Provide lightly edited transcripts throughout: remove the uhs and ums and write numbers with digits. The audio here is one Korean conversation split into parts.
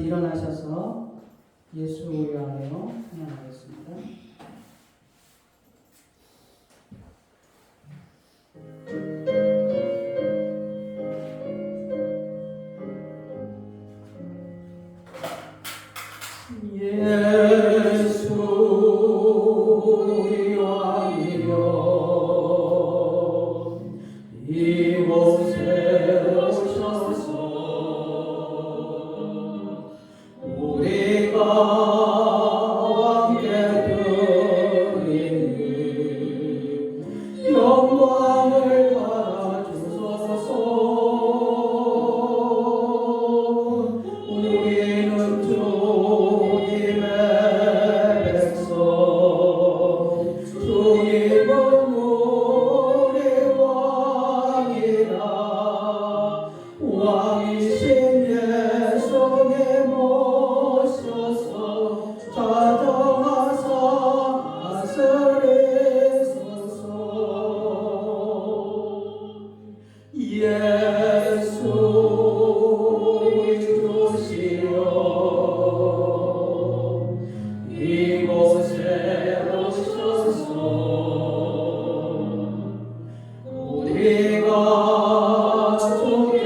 일어나셔서 예수 우리하며 찬양하겠습니다. 예수 우리 왕이여 이곳에 오셔서 우리가 함께 드리는 영광을 받아주소서. 우리는 주님의 백성, 주님은 우리 왕이라. 왕이신 예수님 모셔서 좌정하사 다스리소서. 예수 우리 주시여 이곳에 오셔서 우리가 주께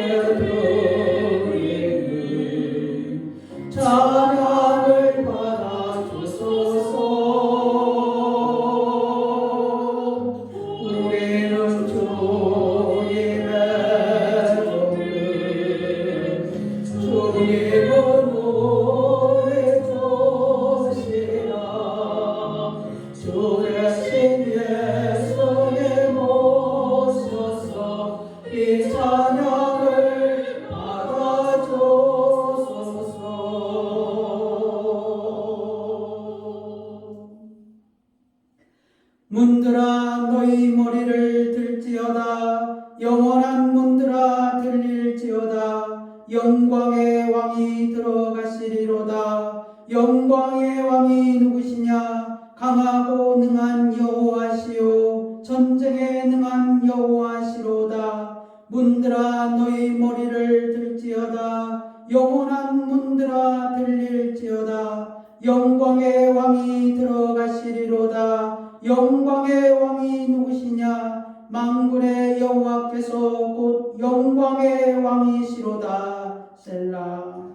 드리는 찬양을 받아주소서. 우리는 주님의 종들, 주님은 우리 주시라. 주 대신 예수님 모셔서 이 찬양을 받아주소서. 문들아 너희 머리를 들지어다. 영원한 문들아 들릴지어다. 영광의 왕이 들어가시리로다. 영광의 왕이 누구시냐? 강하고 능한 여호와시요 전쟁에 능한 여호와시로다. 문들아 너희 머리를 들지어다. 영원한 문들아 들릴지어다. 영광의 왕이 들어가시리로다. 영광의 왕이 누구시냐? 만군의 여호와께서 곧 영광의 왕이시로다. 셀라.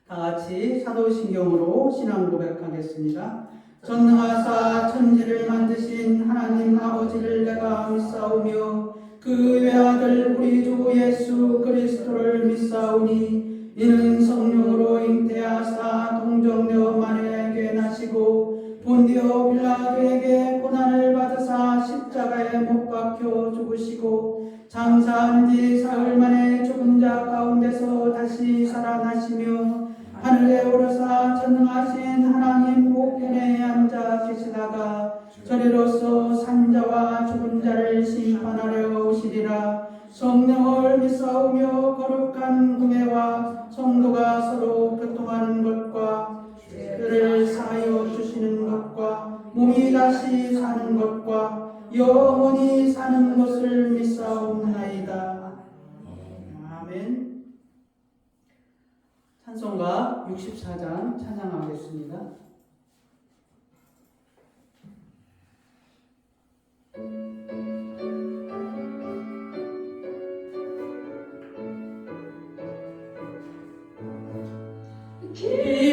다 같이 사도신경으로 신앙 고백하겠습니다. 전능하사 천지를 만드신 하나님 아버지를 내가 믿사오며 그 외아들 우리 주 예수 그리스도를 믿사오니 이는 성령으로 잉태하사 동정녀 마리아에게 나시고 본디오 빌라도에게 고난을 받으사 십자가에 못 박혀 죽으시고 장사한 지 사흘 만에 죽은 자 가운데서 다시 살아나시며 하늘에 오르사 전능하신 하나님 우편에 앉아 계시다가 저리로서 산자와 죽은 자를 심판하려 오시리라. 성령을 믿사오며 거룩한 구매와 성도가 서로 교통하는 것과 죄를 사하여 주시는 것과 몸이 다시 사는 것과 영원히 사는 것을 믿사옵나이다. 아멘. 찬송가 64장 찬양하겠습니다.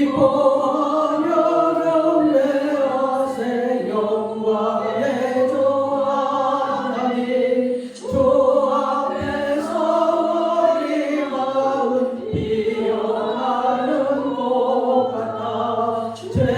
기뻐하며 경배하세 영광의 주 하나님. 주 앞에서 우리 마음 피어나는 것 같아. 죄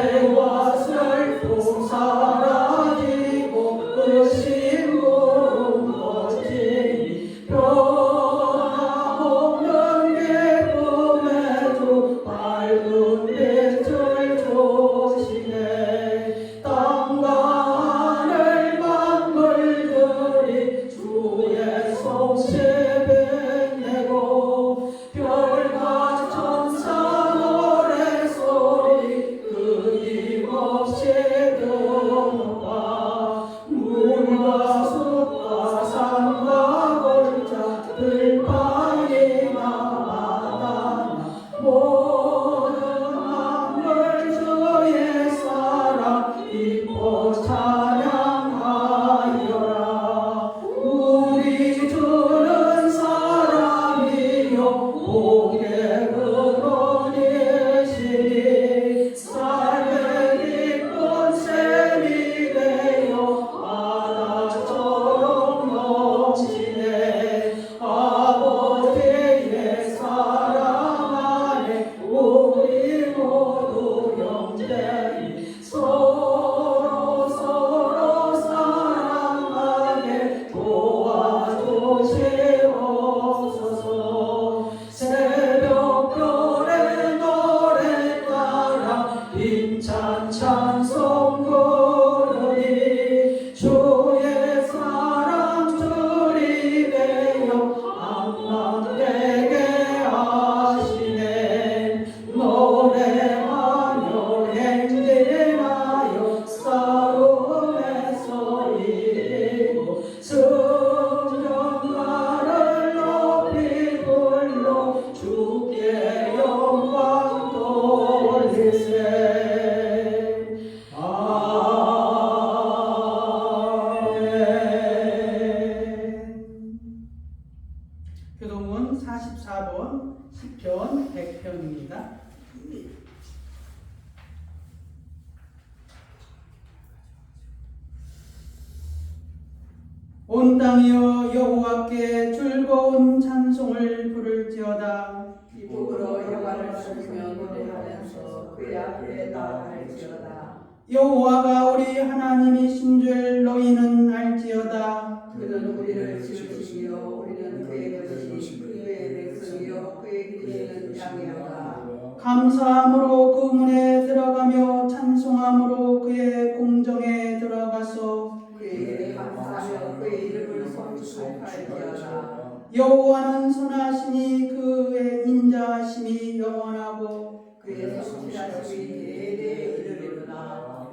온 땅이여 여호와께 즐거운 찬송을 부를지어다. 기쁨으로 여호와를 섬기며 노래하면서 그의 앞에 나아갈지어다. 여호와가 우리 하나님이신 줄 너희는 알지어다. 그는 우리를 지으시며 우리는 그의 것이 그의 백성이요 그의 기르시는 양이로다. 감사함으로 그 문에 들어가며 찬송함으로 그의 공정에 들어가서 그에게 감사하며 그의 이름을 송축할지어다. 여호와는 선하시니 그의 인자하심이 영원하고 그의 성실하심이 대대에 이르리로다.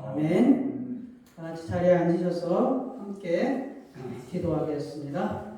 아멘. 다 같이 자리에 앉으셔서 함께 기도하겠습니다.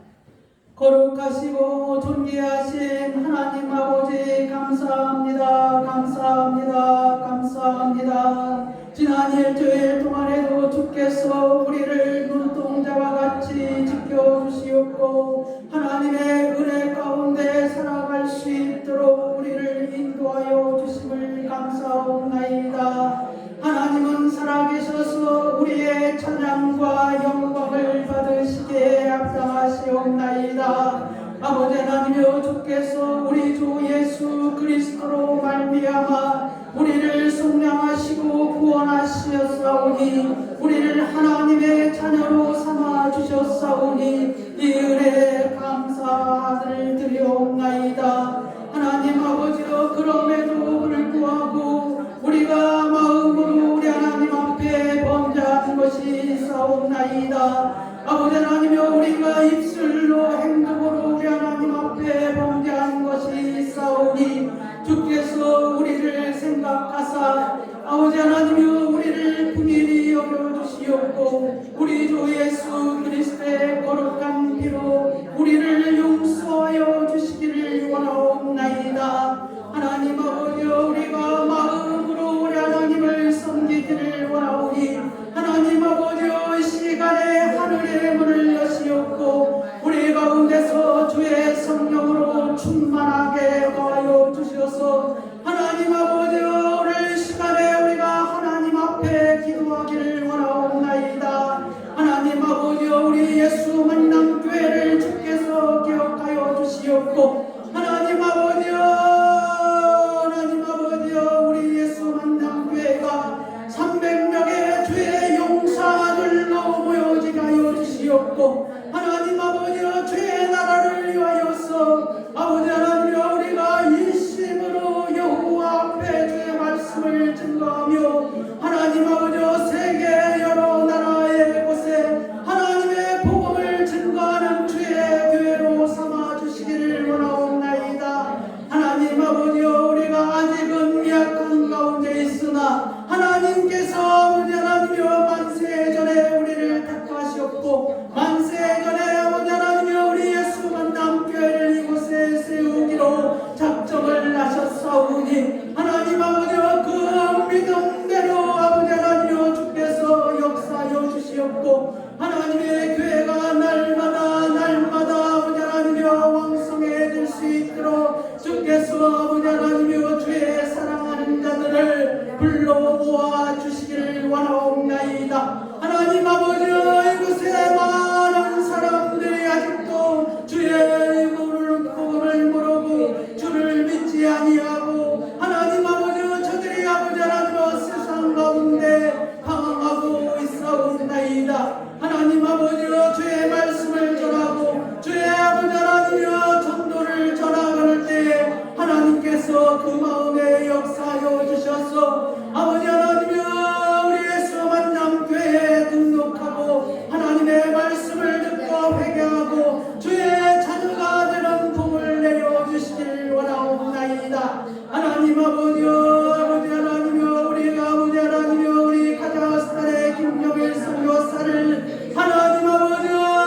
거룩하시고 존귀하신 하나님 아버지 감사합니다. 감사합니다. 감사합니다. 지난 일주일 동안에도 주께서 우리를 눈동자와 같이 지켜주시옵고 하나님의 은혜 가운데 살아갈 수 있도록 우리를 인도하여 주심을 감사옵나이다. 하나님은 살아계셔서 우리의 찬양과 영광을 받으시기에 합당하시옵나이다. 아버지 하나님이여 주께서 우리 주 예수 그리스도로 말미암아 우리를 속량하시고 구원하시었사오니 우리를 하나님의 자녀로 삼아 주셨사오니 이 은혜에 감사를 드리옵나이다. 하나님 아버지여 그럼에도 불구하고 우리가 마음으로 우리 하나님 앞에 범죄한 것이 있사옵나이다. 아버지 하나님이여 우리가 입술로 행동으로 우리 하나님 앞에 범죄한 것이 있사오니 주께서 우리를 생각하사 아버지 하나님이여 우리를 긍휼히 여겨주시옵고 우리 주 예수 그리스도의 거룩한 피로 우리를 용서하여 주시기를 원하옵나이다. 하나님 아버지여 우리가 마음으로 우리 하나님을 섬기기를 원하오니 하나님 아버지여 이 시간에 하늘의 문을 여시옵고 우리 가운데서 주의 성령으로 충만하게 하여 주셔서 하나님 아버지여 오늘 시간에 우리가 하나님 앞에 기도하기를 원하옵나이다. 하나님 아버지여 우리 예수 만남교회를 주께서 기억하여 주시옵고 하나님 아버지여 우리 예수 만남교회가 300명의 죄의 용사들로 모여지게 하여 주시옵고 하나님 아버지여 죄의 나라를 위하여서 아버지 하나님이여 우리가 일심으로 여호와 앞에 주의 말씀을 증거하며 하나님 아버지여 세계 여러 나라의 곳에 하나님의 복음을 증거하는 주의 교회로 삼아 주시기를 원하옵나이다. 하나님 아버지여 우리가 아직은 미약한 가운데 있으나 하나님께서 아버지 하나님이여 만세 전에 우리를 택하시옵고 만세 전에 아버지 하나님이여 우리 예수 만남교회를 이곳에 세우기로 작정을 하셨사오니 하나님 아버지여 그 믿음대로 아버지 하나님이여 주께서 역사하여 주시옵고 하나님의 교회가 날마다 아버지 하나님이여 왕성해질 수 있도록 주께서 아버지 하나님이여 주의 사랑하는 자들을 불러 모아 주시기를 원하옵나이다. 하나님 아버지여 이곳에 많은 사람들이 아직도 주의 복음을 모르고 주를 믿지 아니하고 하나님 아버지여 저들이 아버지 하나님이여 세상 가운데 방황하고 있사옵나이다. 하나님 아버지여 주의 말씀을 전하고 주의 아버지 하나님이여 전도를 전하갈 때에 하나님께서 그 마음에 역사하여 주셔서 아버지 하나님이여 우리 예수 만남교회에 등록하고 하나님의 말씀을 듣고 회개하고 주의 자녀가 되는 복을 내려주시길 원하옵나이다. 하나님 아버지여 아버지 하나님이여 우리가 아버지 하나님이여 우리 카자흐스탄의 김정일 선교사를 하나님 아버지여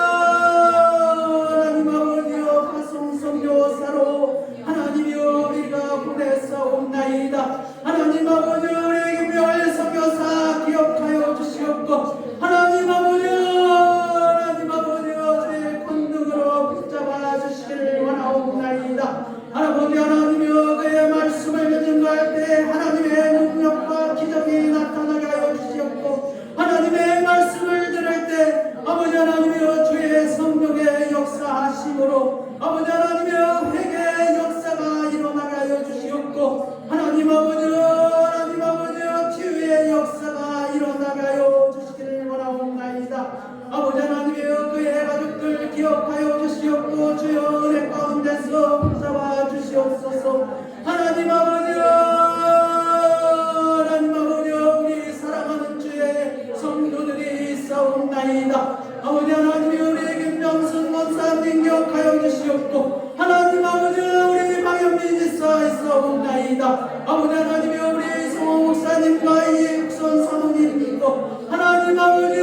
감사옵나이다. 아버지 하나님이 우리 김정순 목사님 기억하여 주시옵고 하나님 아버지 우리 박영민 지사 있사옵나이다. 아버지 하나님이 우리 성호 목사님과 이익선 사모님 믿고 하나님 아버지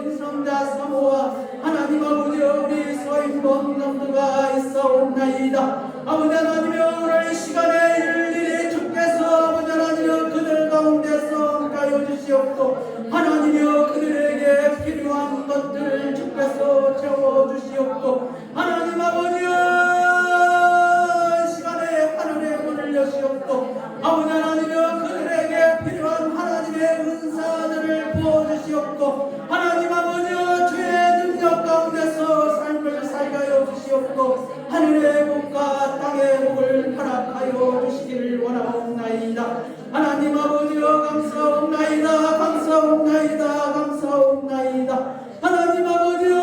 김성자 사모와 하나님 아버지 우리 서인범 감독가 있사옵나이다. 아버지 하나님이 오늘 시간에 일일이 주께서 아버지 하나님 그들 가운데서 함께하여 주시옵고 하나님이여 그들에게 필요한 것들을 주께서 채워주시옵고 하나님 아버지여 시간에 하늘의 문을 여시옵고 아버지 하나님이여 그들에게 필요한 하나님의 은사들을 부어주시옵고 하나님 아버지여 주의 능력 가운데서 삶을 살게 하여 주시옵고 하늘의 복과 땅의 복을 허락하여 주시기를 원하옵나이다. 하나님 아버지여 감사옵나이다. 감사옵나이다. 감사옵나이다. 하나님 아버지여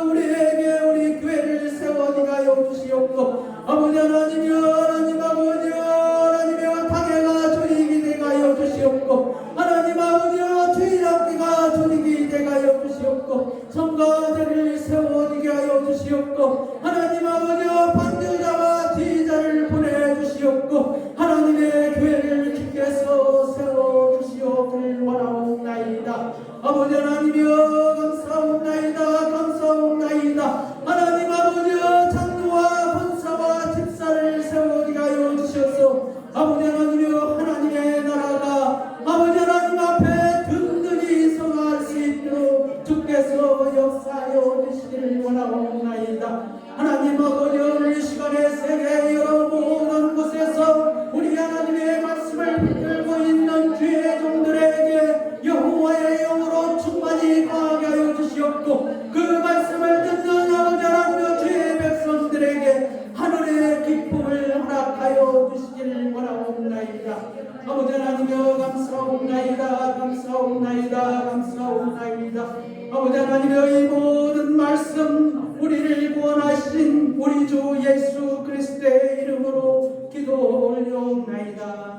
우리에게 우리 교회를 세워지게 하여 주시옵고 아버지 하나님이여 하나님 아버지여 하나님이여 당회가 조직이 되게 하여 주시옵고 하나님 아버지여 주일학교가 조직이 되게 하여 주시옵고 성가대를 세워지게 하여 주시옵고 하나님 아버지여 반주자와 지휘자를 보내주시옵고 하나님의 교회를 주께서 세워주시옵기를 원하옵나이다. 아버지 하나님이여 감사옵나이다. 감사옵나이다. 하나님 아버지여 장로와 권사와 집사를 세워지게 하여 주셔서 아버지 하나님이여 하나님의 나라가 아버지 하나님 앞에 든든히 서갈 수 있도록 주께서 역사하여 주시기를 원하옵나이다. 하나님 아버지 오늘 시간에 세계 여러 모든 곳에서 우리 하나님의 말씀을 붙들고 있는 주의 종들에게 여호와의 영으로 충만히 강하게 하여 주시옵고 그 말씀을 듣는 아버지 하나님 주의 백성들에게 하늘의 기쁨을 허락하여 주시기를 원하옵나이다. 아버지 하나님여 감사옵나이다. 감사옵나이다. 감사옵나이다. 아버지 하나님여 이 모든 말씀 우리를 구원하신 우리 주 예수 그리스도의 이름으로 기도 올려옵나이다.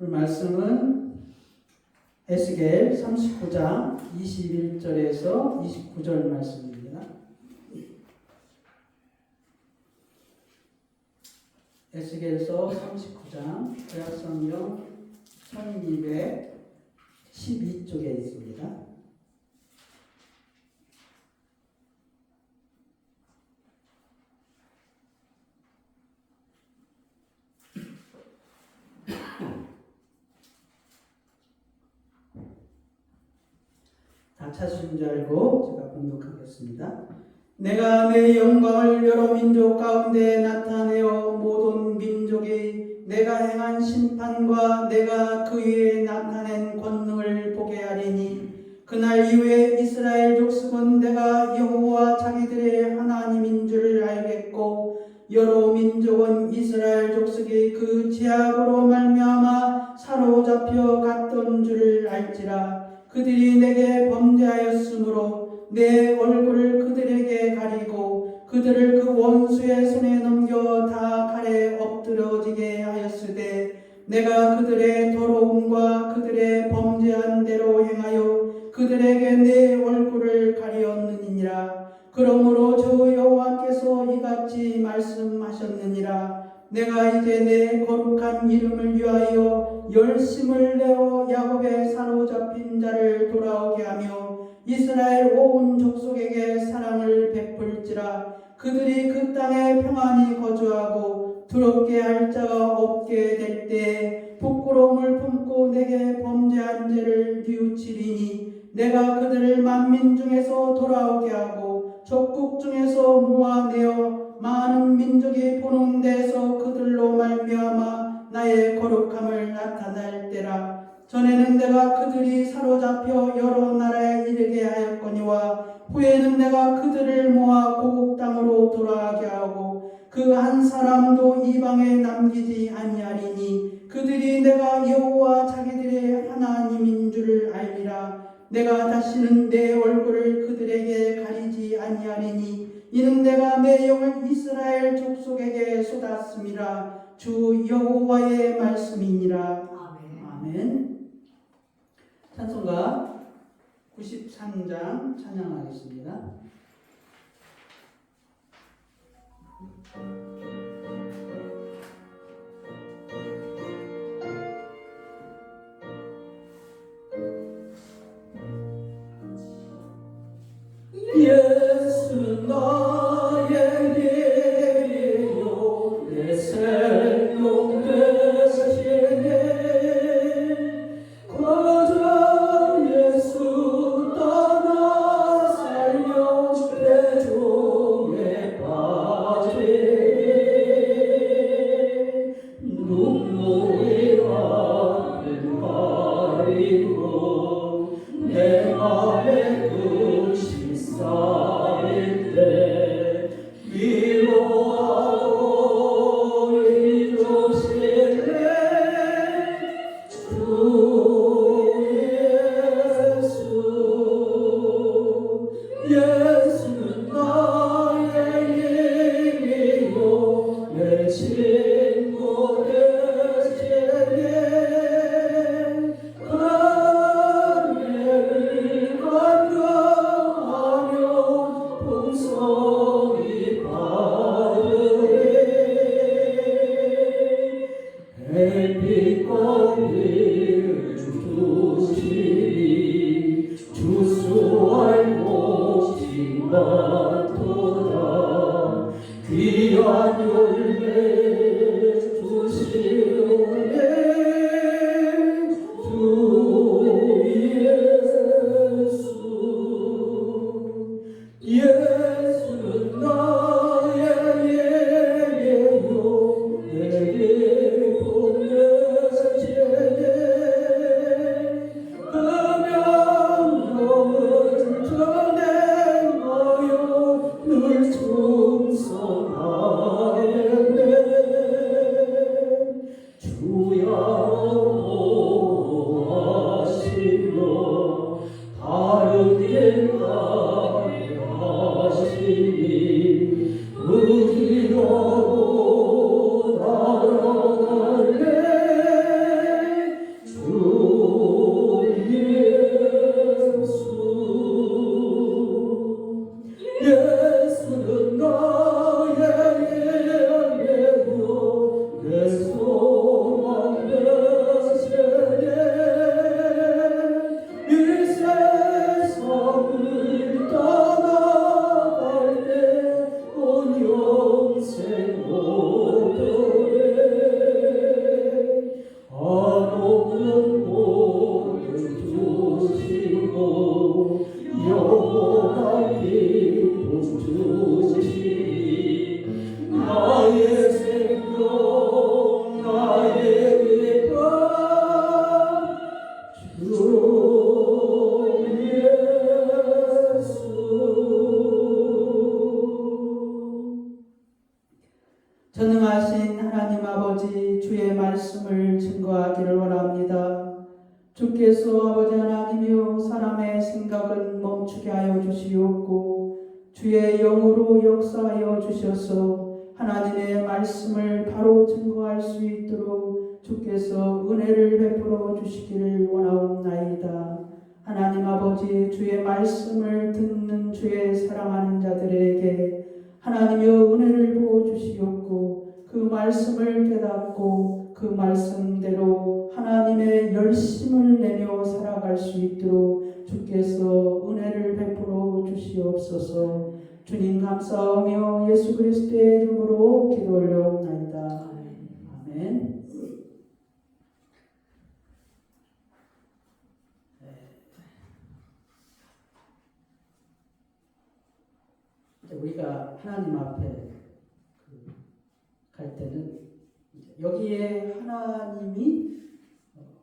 오늘 말씀은 에스겔 39장 21절에서 29절 말씀입니다. 에스겔서 39장 구약성경 1212쪽에 있습니다. 다 찾으신 줄 알고 제가 봉독하겠습니다. 내가 내 영광을 여러 민족 가운데 나타내어 모든 민족이 내가 행한 심판과 내가 그 위에 나타낸 권능을 보게 하리니 그날 이후에 이스라엘 족속은 내가 여호와 자기들의 하나님인 줄 알겠고 여러 민족은 이스라엘 족속이 그 죄악으로 말미암아 사로잡혀 갔던 줄을 알지라. 그들이 내게 범죄하였으므로 내 얼굴을 그들에게 가리고 그들을 그 원수의 손에 넘겨 다 칼에 엎드러지게 하였으되 내가 그들의 더러움과 그들의 범죄한 대로 행하여 그들에게 내 얼굴을 가리었느니라. 그러므로 주 여호와께서 이같이 말씀하셨느니라. 내가 이제 내 거룩한 이름을 위하여 열심을 내어 야곱의 사로잡힌 자를 돌아오게 하며 이스라엘 온 족속에게 사랑을 베풀지라. 그들이 그 땅에 평안히 거주하고 두렵게 할 자가 없게 될 때 부끄러움을 품고 내게 범죄한 죄를 뉘우치리니 내가 그들을 만민 중에서 돌아오게 하고 적국 중에서 모아내어 많은 민족이 보는 데서 그들로 말미암아 나의 거룩함을 나타낼 때라. 전에는 내가 그들이 사로잡혀 여러 나라에 이르게 하였거니와 후에는 내가 그들을 모아 고국 땅으로 돌아가게 하고 그 한 사람도 이방에 남기지 아니하리니 그들이 내가 여호와 자기들의 하나님인 줄을 알리라. 내가 다시는 내 얼굴을 그들에게 가리지 아니하리니 이는 내가 내 영을 이스라엘 족속에게 쏟았음이라. 주 여호와의 말씀이니라. 아멘. 아멘. 찬송가 93장 찬양하겠습니다. 예수 나의 예요 내 생명 되시네. 거저 예수 떠나 살려 내 종에 빠지네. 눈물이 앞을 가리고 내 맘에 끝이 쌓일 때 위로하고 이주실래. 주 예수는 나의 힘이요 내 친구 되시네. 은혜를 간구하며 풍성히 받으리. 햇빛과 비를 주시니 주수 알고 지만도다. 귀한 열매 주시오네. 주 예수는 나의 예배요 내게 보내시네. 그 명령을 전행하여 늘 충성하였네. 주야 보호하시며 바른 길 가게 하시니 의리로 나아갈래. 주 예수는 나의 예배요 내 소망 되시네. 이 세상을 떠나갈 때 온 영생 오더래. 한없는 복을 주시고 영원한 기쁨 주시니 나의 생명 나의 기쁨 주 예수. 전능하신 하나님 아버지, 주의 말씀을 증거하기를 원합니다. 주께서 아버지 하나님이여 사람의 생각은 멈추게 하여 주시옵고 주의 영으로 역사하여 주셔서 하나님의 말씀을 바로 증거할 수 있도록 주께서 은혜를 베풀어 주시기를 원하옵나이다. 하나님 아버지, 주의 말씀을 듣는 주의 사랑하는 자들에게 하나님의 은혜를 부어 주시옵고 그 말씀을 깨닫고 그 말씀대로 하나님의 열심을 내며 살아갈 수 있도록 주께서 은혜를 베풀어 주시옵소서. 주님 감사하며 예수 그리스도의 이름으로 기도 올려옵나이다. 아멘. 우리가 하나님 앞에 갈 때는 여기에 하나님이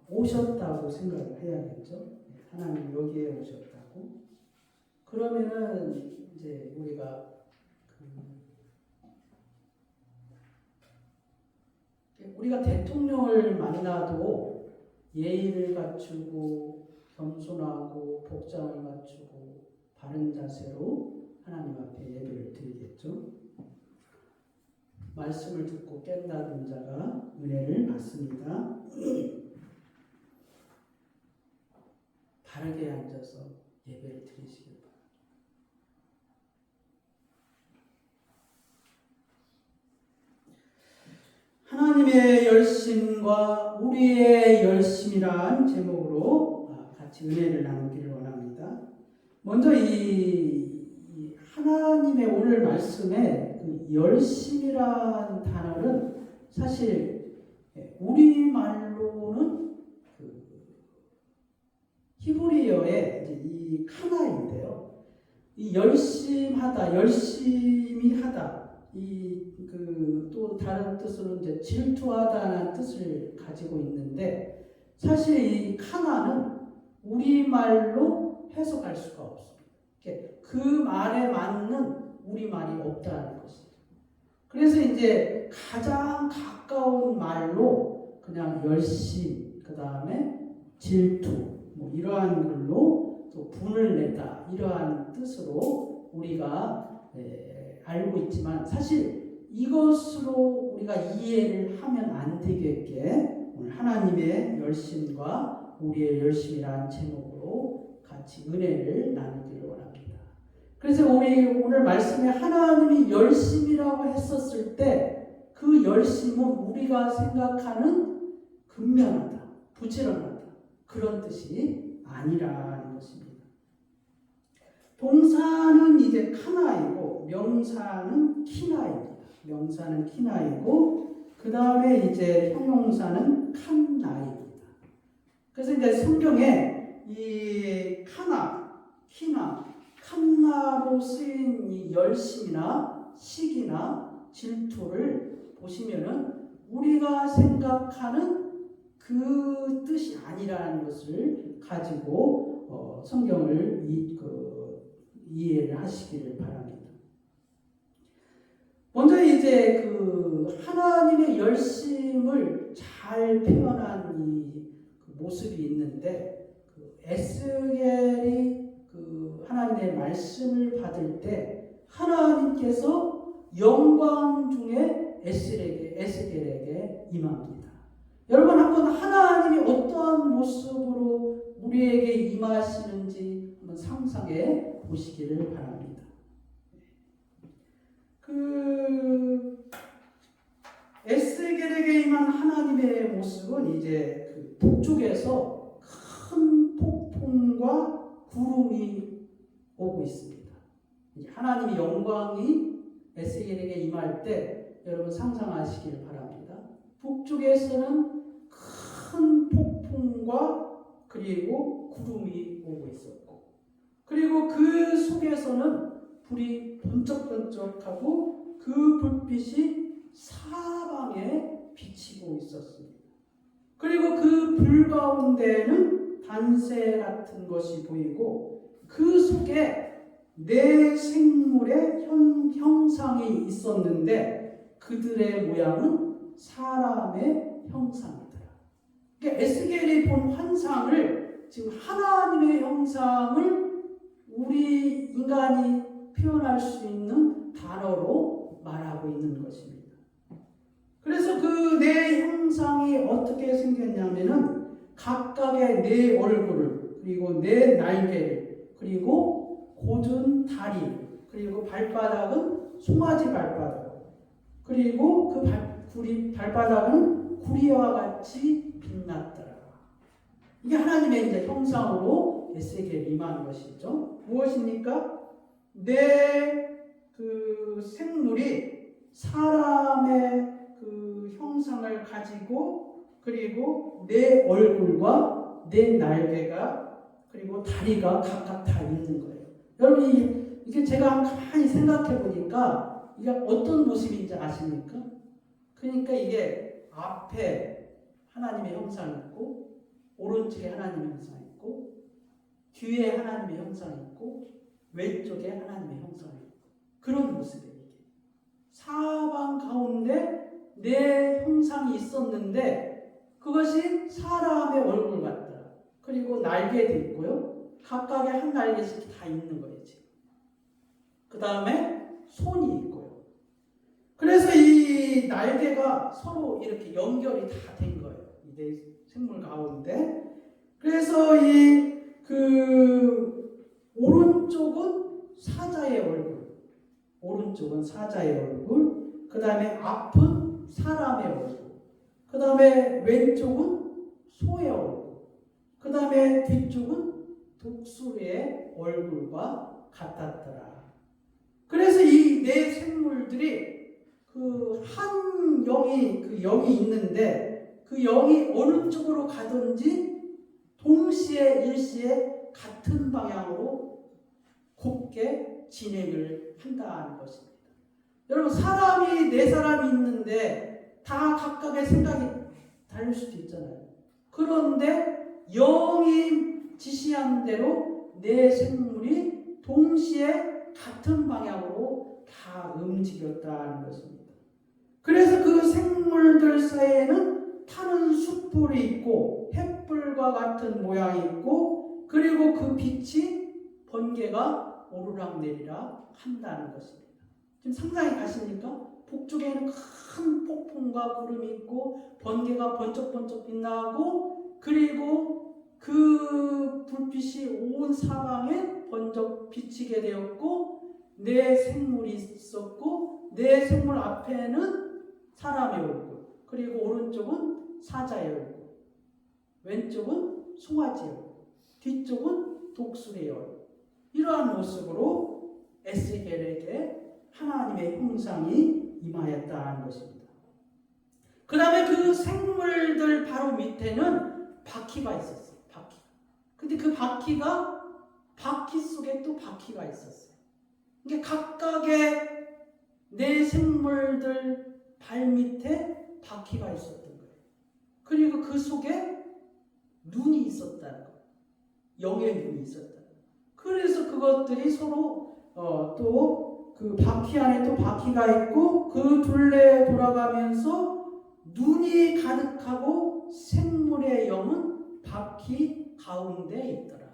오셨다고 생각을 해야겠죠. 하나님이 여기에 오셨다고. 그러면은 이제 우리가 대통령을 만나도 예의를 갖추고 겸손하고 복장을 갖추고 바른 자세로 하나님 앞에 예배를 드리겠죠. 말씀을 듣고 깨달은 자가 은혜를 받습니다. 바르게 앉아서 예배를 드리시길 바랍니다. 하나님의 열심과 우리의 열심이란 제목으로 같이 은혜를 나누기를 원합니다. 먼저 이 하나님의 오늘 말씀에 그 열심이란 단어는 사실 우리말로는 그 히브리어의 이제 이 카나인데요. 이 열심하다, 열심히 하다, 또 다른 뜻으로 이제 질투하다는 뜻을 가지고 있는데 사실 이 카나는 우리말로 해석할 수가 없습니다. 그 말에 맞는 우리말이 없다는 것이죠. 그래서 이제 가장 가까운 말로 그냥 열심, 그 다음에 질투, 뭐 이러한 걸로 또 분을 내다 이러한 뜻으로 우리가 알고 있지만 사실 이것으로 우리가 이해를 하면 안 되겠게 오늘 하나님의 열심과 우리의 열심이라는 제목으로 같이 은혜를 나누기를 원합니다. 그래서 우리 오늘 말씀에 하나님이 열심이라고 했었을 때 그 열심은 우리가 생각하는 근면하다, 부지런하다 그런 뜻이 아니라는 것입니다. 동사는 이제 카나이고 명사는 키나입니다. 명사는 키나이고 그 다음에 이제 형용사는 칸나입니다. 그래서 이제 성경에 이 카나, 키나, 칸나로 쓰인 이 열심이나 시기나 질투를 보시면은 우리가 생각하는 그 뜻이 아니라는 것을 가지고 성경을 이해를 하시기를 바랍니다. 먼저 이제 그 하나님의 열심을 잘 표현한 이 모습이 있는데 에스겔이 하나님의 말씀을 받을 때 하나님께서 영광 중에 에스겔에게 임합니다. 여러분 한번 하나님이 어떠한 모습으로 우리에게 임하시는지 한번 상상해 보시기를 바랍니다. 에스겔에게 임한 하나님의 모습은 이제 북쪽에서 큰 폭풍과 구름이 오고 있습니다. 하나님의 영광이 에스겔에게 임할 때 여러분 상상하시길 바랍니다. 북쪽에서는 큰 폭풍과 그리고 구름이 오고 있었고 그리고 그 속에서는 불이 번쩍번쩍하고 그 불빛이 사방에 비치고 있었습니다. 그리고 그 불 가운데는 단새 같은 것이 보이고 그 속에 네 생물의 형상이 있었는데 그들의 모양은 사람의 형상이더라. 그러니까 에스겔이 본 환상을 지금 하나님의 형상을 우리 인간이 표현할 수 있는 단어로 말하고 있는 것입니다. 그래서 그 네 형상이 어떻게 생겼냐면은 각각의 네 얼굴을 그리고 네 날개를 그리고 곧은 다리 그리고 발바닥은 송아지 발바닥 그리고 그 발바닥은 구리와 같이 빛났더라. 이게 하나님의 이제 형상으로 에스겔에 임한 것이죠. 무엇입니까? 그 생물이 사람의 그 형상을 가지고 그리고 내 얼굴과 내 날개가 그리고 다리가 각각 다 있는 거예요. 여러분 이게 제가 가만히 생각해 보니까 이게 어떤 모습인지 아십니까? 그러니까 이게 앞에 하나님의 형상이 있고 오른쪽에 하나님의 형상이 있고 뒤에 하나님의 형상이 있고 왼쪽에 하나님의 형상이 있고 그런 모습이에요. 사방 가운데 내 형상이 있었는데 그것이 사람의 얼굴 같다. 그리고 날개도 있고요. 각각의 한 날개씩 다 있는 거예요. 지금. 그 다음에 손이 있고요. 그래서 이 날개가 서로 이렇게 연결이 다 된 거예요. 이 네 생물 가운데. 그래서 오른쪽은 사자의 얼굴, 오른쪽은 사자의 얼굴, 그 다음에 앞은 사람의 얼굴, 그 다음에 왼쪽은 소의 얼굴, 그 다음에 뒤쪽은 독수리의 얼굴과 같았더라. 그래서 이 네 생물들이 한 영이 있는데 그 영이 어느 쪽으로 가든지 동시에 일시에 같은 방향으로 곱게 진행을 한다는 것입니다. 여러분, 네 사람이 있는데 다 각각의 생각이 다를 수도 있잖아요. 그런데 영이 지시한 대로 네 생물이 동시에 같은 방향으로 다 움직였다는 것입니다. 그래서 그 생물들 사이에는 타는 숯불이 있고 횃불과 같은 모양이 있고, 그리고 그 빛이 번개가 오르락내리락 한다는 것입니다. 지금 상상이 가십니까? 북쪽에는 큰 폭풍과 구름이 있고 번개가 번쩍번쩍 빛나고, 그리고 그 불빛이 온 사방에 번쩍 비치게 되었고, 네 생물이 있었고, 네 생물 앞에는 사람의 얼굴, 그리고 오른쪽은 사자의 얼굴, 왼쪽은 송아지의 얼굴, 뒤쪽은 독수리의 얼굴. 이러한 모습으로 에스겔에게 하나님의 형상이 임하였다는 것입니다. 그 다음에 그 생물들 바로 밑에는 바퀴가 있었어요. 바퀴. 근데 그 바퀴 속에 또 바퀴가 있었어요. 이게 각각의 네 생물들 발 밑에 바퀴가 있었던 거예요. 그리고 그 속에 눈이 있었다는 거예요. 영의 눈이 있었다는 거예요. 그래서 그것들이 서로 또 그 바퀴 안에 또 바퀴가 있고, 그 둘레에 돌아가면서 눈이 가득하고 생물의 영은 바퀴 가운데 있더라.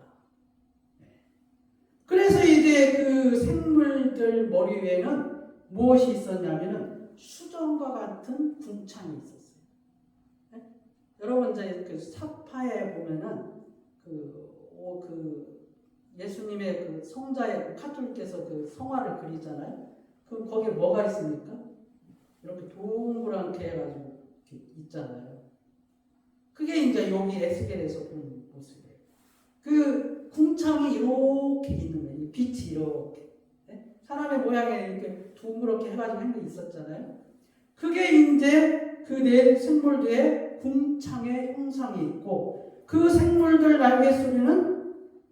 그래서 이제 그 생물들 머리 위에는 무엇이 있었냐면은 수정과 같은 궁창이 있었어요. 네? 여러분 이제 그 사파에 보면은 예수님의 그 성자의 카톨릭께서 그 성화를 그리잖아요. 그럼 거기에 뭐가 있습니까? 이렇게 동그랗게 해가지고 이렇게 있잖아요. 그게 이제 여기 에스겔에서 본 모습이에요. 그 궁창이 이렇게 있는 거예요. 빛이 이렇게. 네? 사람의 모양에 이렇게 둥그렇게 해가지고 한 게 있었잖아요. 그게 이제 그 네 생물들의 궁창의 형상이 있고, 그 생물들 날개 소리는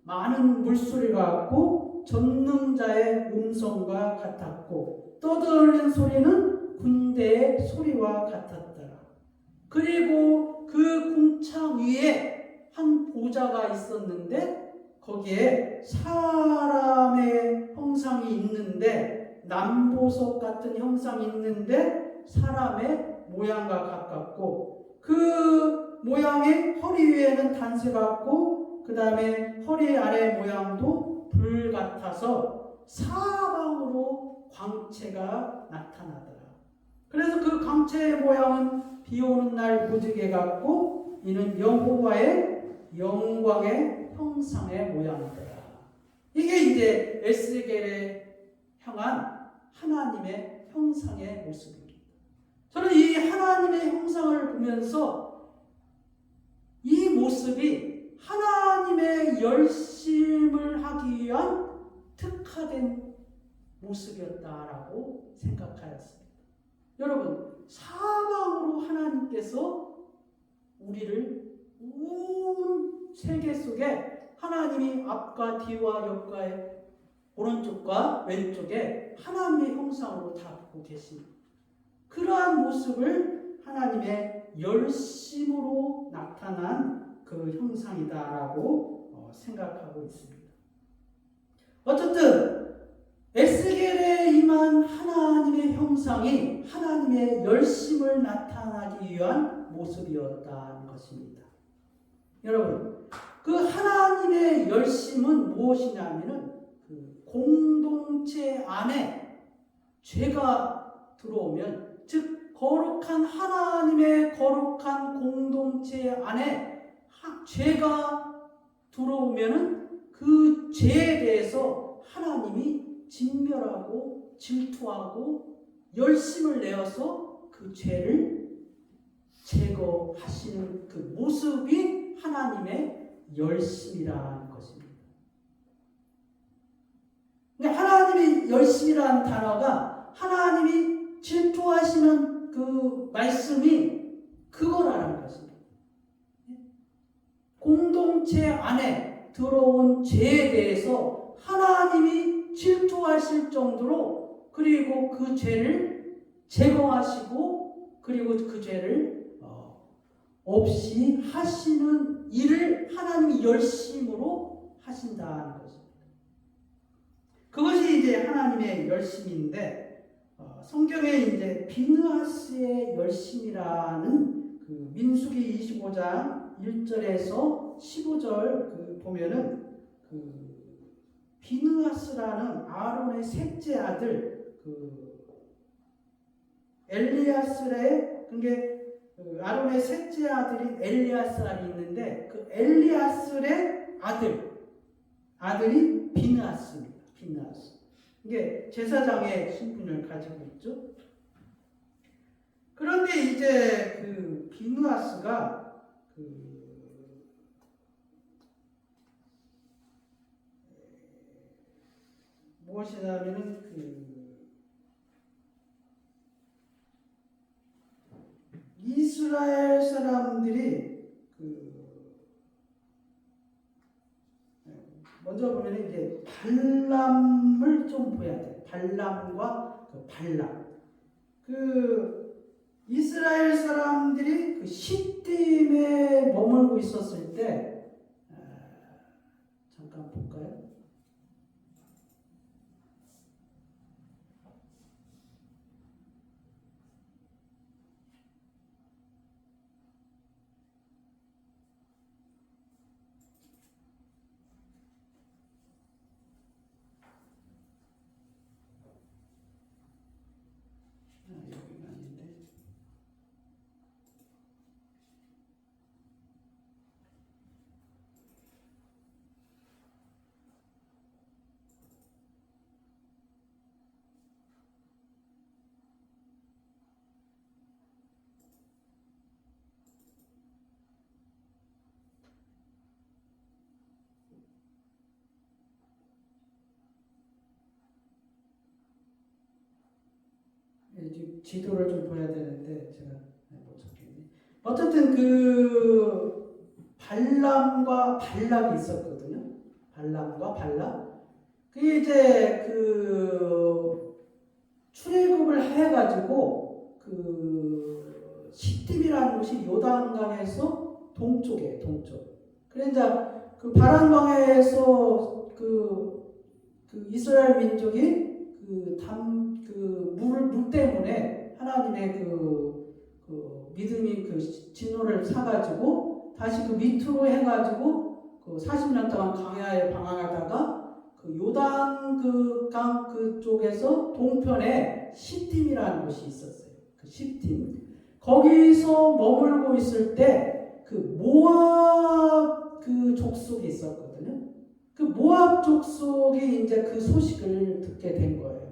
많은 물소리가 같고 전능자의 음성과 같았고, 떠들는 소리는 군대의 소리와 같았더라. 그리고 그 궁창 위에 한 보좌가 있었는데 거기에 사람의 형상이 있는데, 남보석 같은 형상이 있는데 사람의 모양과 가깝고, 그 모양의 허리 위에는 단새 같고, 그 다음에 허리 아래 모양도 불 같아서 사방으로 광채가 나타나더라. 그래서 그 광채의 모양은 비 오는 날 무지개 같고, 이는 여호와의 영광의 형상의 모양이더라. 이게 이제 에스겔에 향한 하나님의 형상의 모습입니다. 저는 이 하나님의 형상을 보면서 이 모습이 하나님의 열심을 하기 위한 특화된 모습이었다라고 생각하였습니다. 여러분, 사방으로 하나님께서 우리를 온 세계 속에 하나님이 앞과 뒤와 옆과 오른쪽과 왼쪽에 하나님의 형상으로 다 보고 계십니다. 그러한 모습을 하나님의 열심으로 나타난 그 형상이다라고 생각하고 있습니다. 어쨌든 에스겔에 임한 하나님의 형상이 하나님의 열심을 나타나기 위한 모습이었다는 것입니다. 여러분, 그 하나님의 열심은 무엇이냐면은 그 공동체 안에 죄가 들어오면, 즉 거룩한 하나님의 거룩한 공동체 안에 죄가 들어오면은 그 죄에 대해서 하나님이 진멸하고 질투하고 열심을 내어서 그 죄를 제거하시는 그 모습이 하나님의 열심이라는 것입니다. 하나님의 열심이라는 단어가 하나님이 질투하시는 그 말씀이 그거라는 것입니다. 공동체 안에 들어온 죄에 대해서 하나님이 질투하실 정도로, 그리고 그 죄를 제거하시고, 그리고 그 죄를 없이 하시는 일을 하나님이 열심으로 하신다는 것입니다. 그것이 이제 하나님의 열심인데, 성경에 이제 비느하스의 열심이라는 그 민수기 25장 1절에서 15절 보면은 그 비느하스라는 아론의 셋째 아들 엘리아스의, 그게 아론의 셋째 아들인 엘리아스알이 있는데, 그 엘리아스의 아들이 비느하스입니다. 비느하스. 이게 제사장의 신분을 가지고 있죠. 그런데 이제 그 비느하스가 무엇이냐면은 이스라엘 사람들이 먼저 보면 이제 발람을 좀 봐야 돼. 발람과 발람. 이스라엘 사람들이 시딤에 머물고 있었을 때, 잠깐 볼까요? 여기가 아닌데. 지도를 좀 봐야 되는데 제가 못 찾겠네. 어쨌든 발람과 발락이 있었거든요. 발람과 발락. 그게 이제 출애굽을 해가지고 시딤이라는 곳이 요단강에서 동쪽에 동쪽. 그래 이제 바란강에서 이스라엘 민족이 물 때문에 하나님의 믿음이 진노를 사가지고 다시 밑으로 해가지고 40년 동안 광야에 방황하다가 요단 강 그쪽에서 동편에 시딤이라는 곳이 있었어요. 시딤. 거기서 머물고 있을 때 모압 족속이 있었거든요. 모압 족속이 이제 그 소식을 듣게 된 거예요.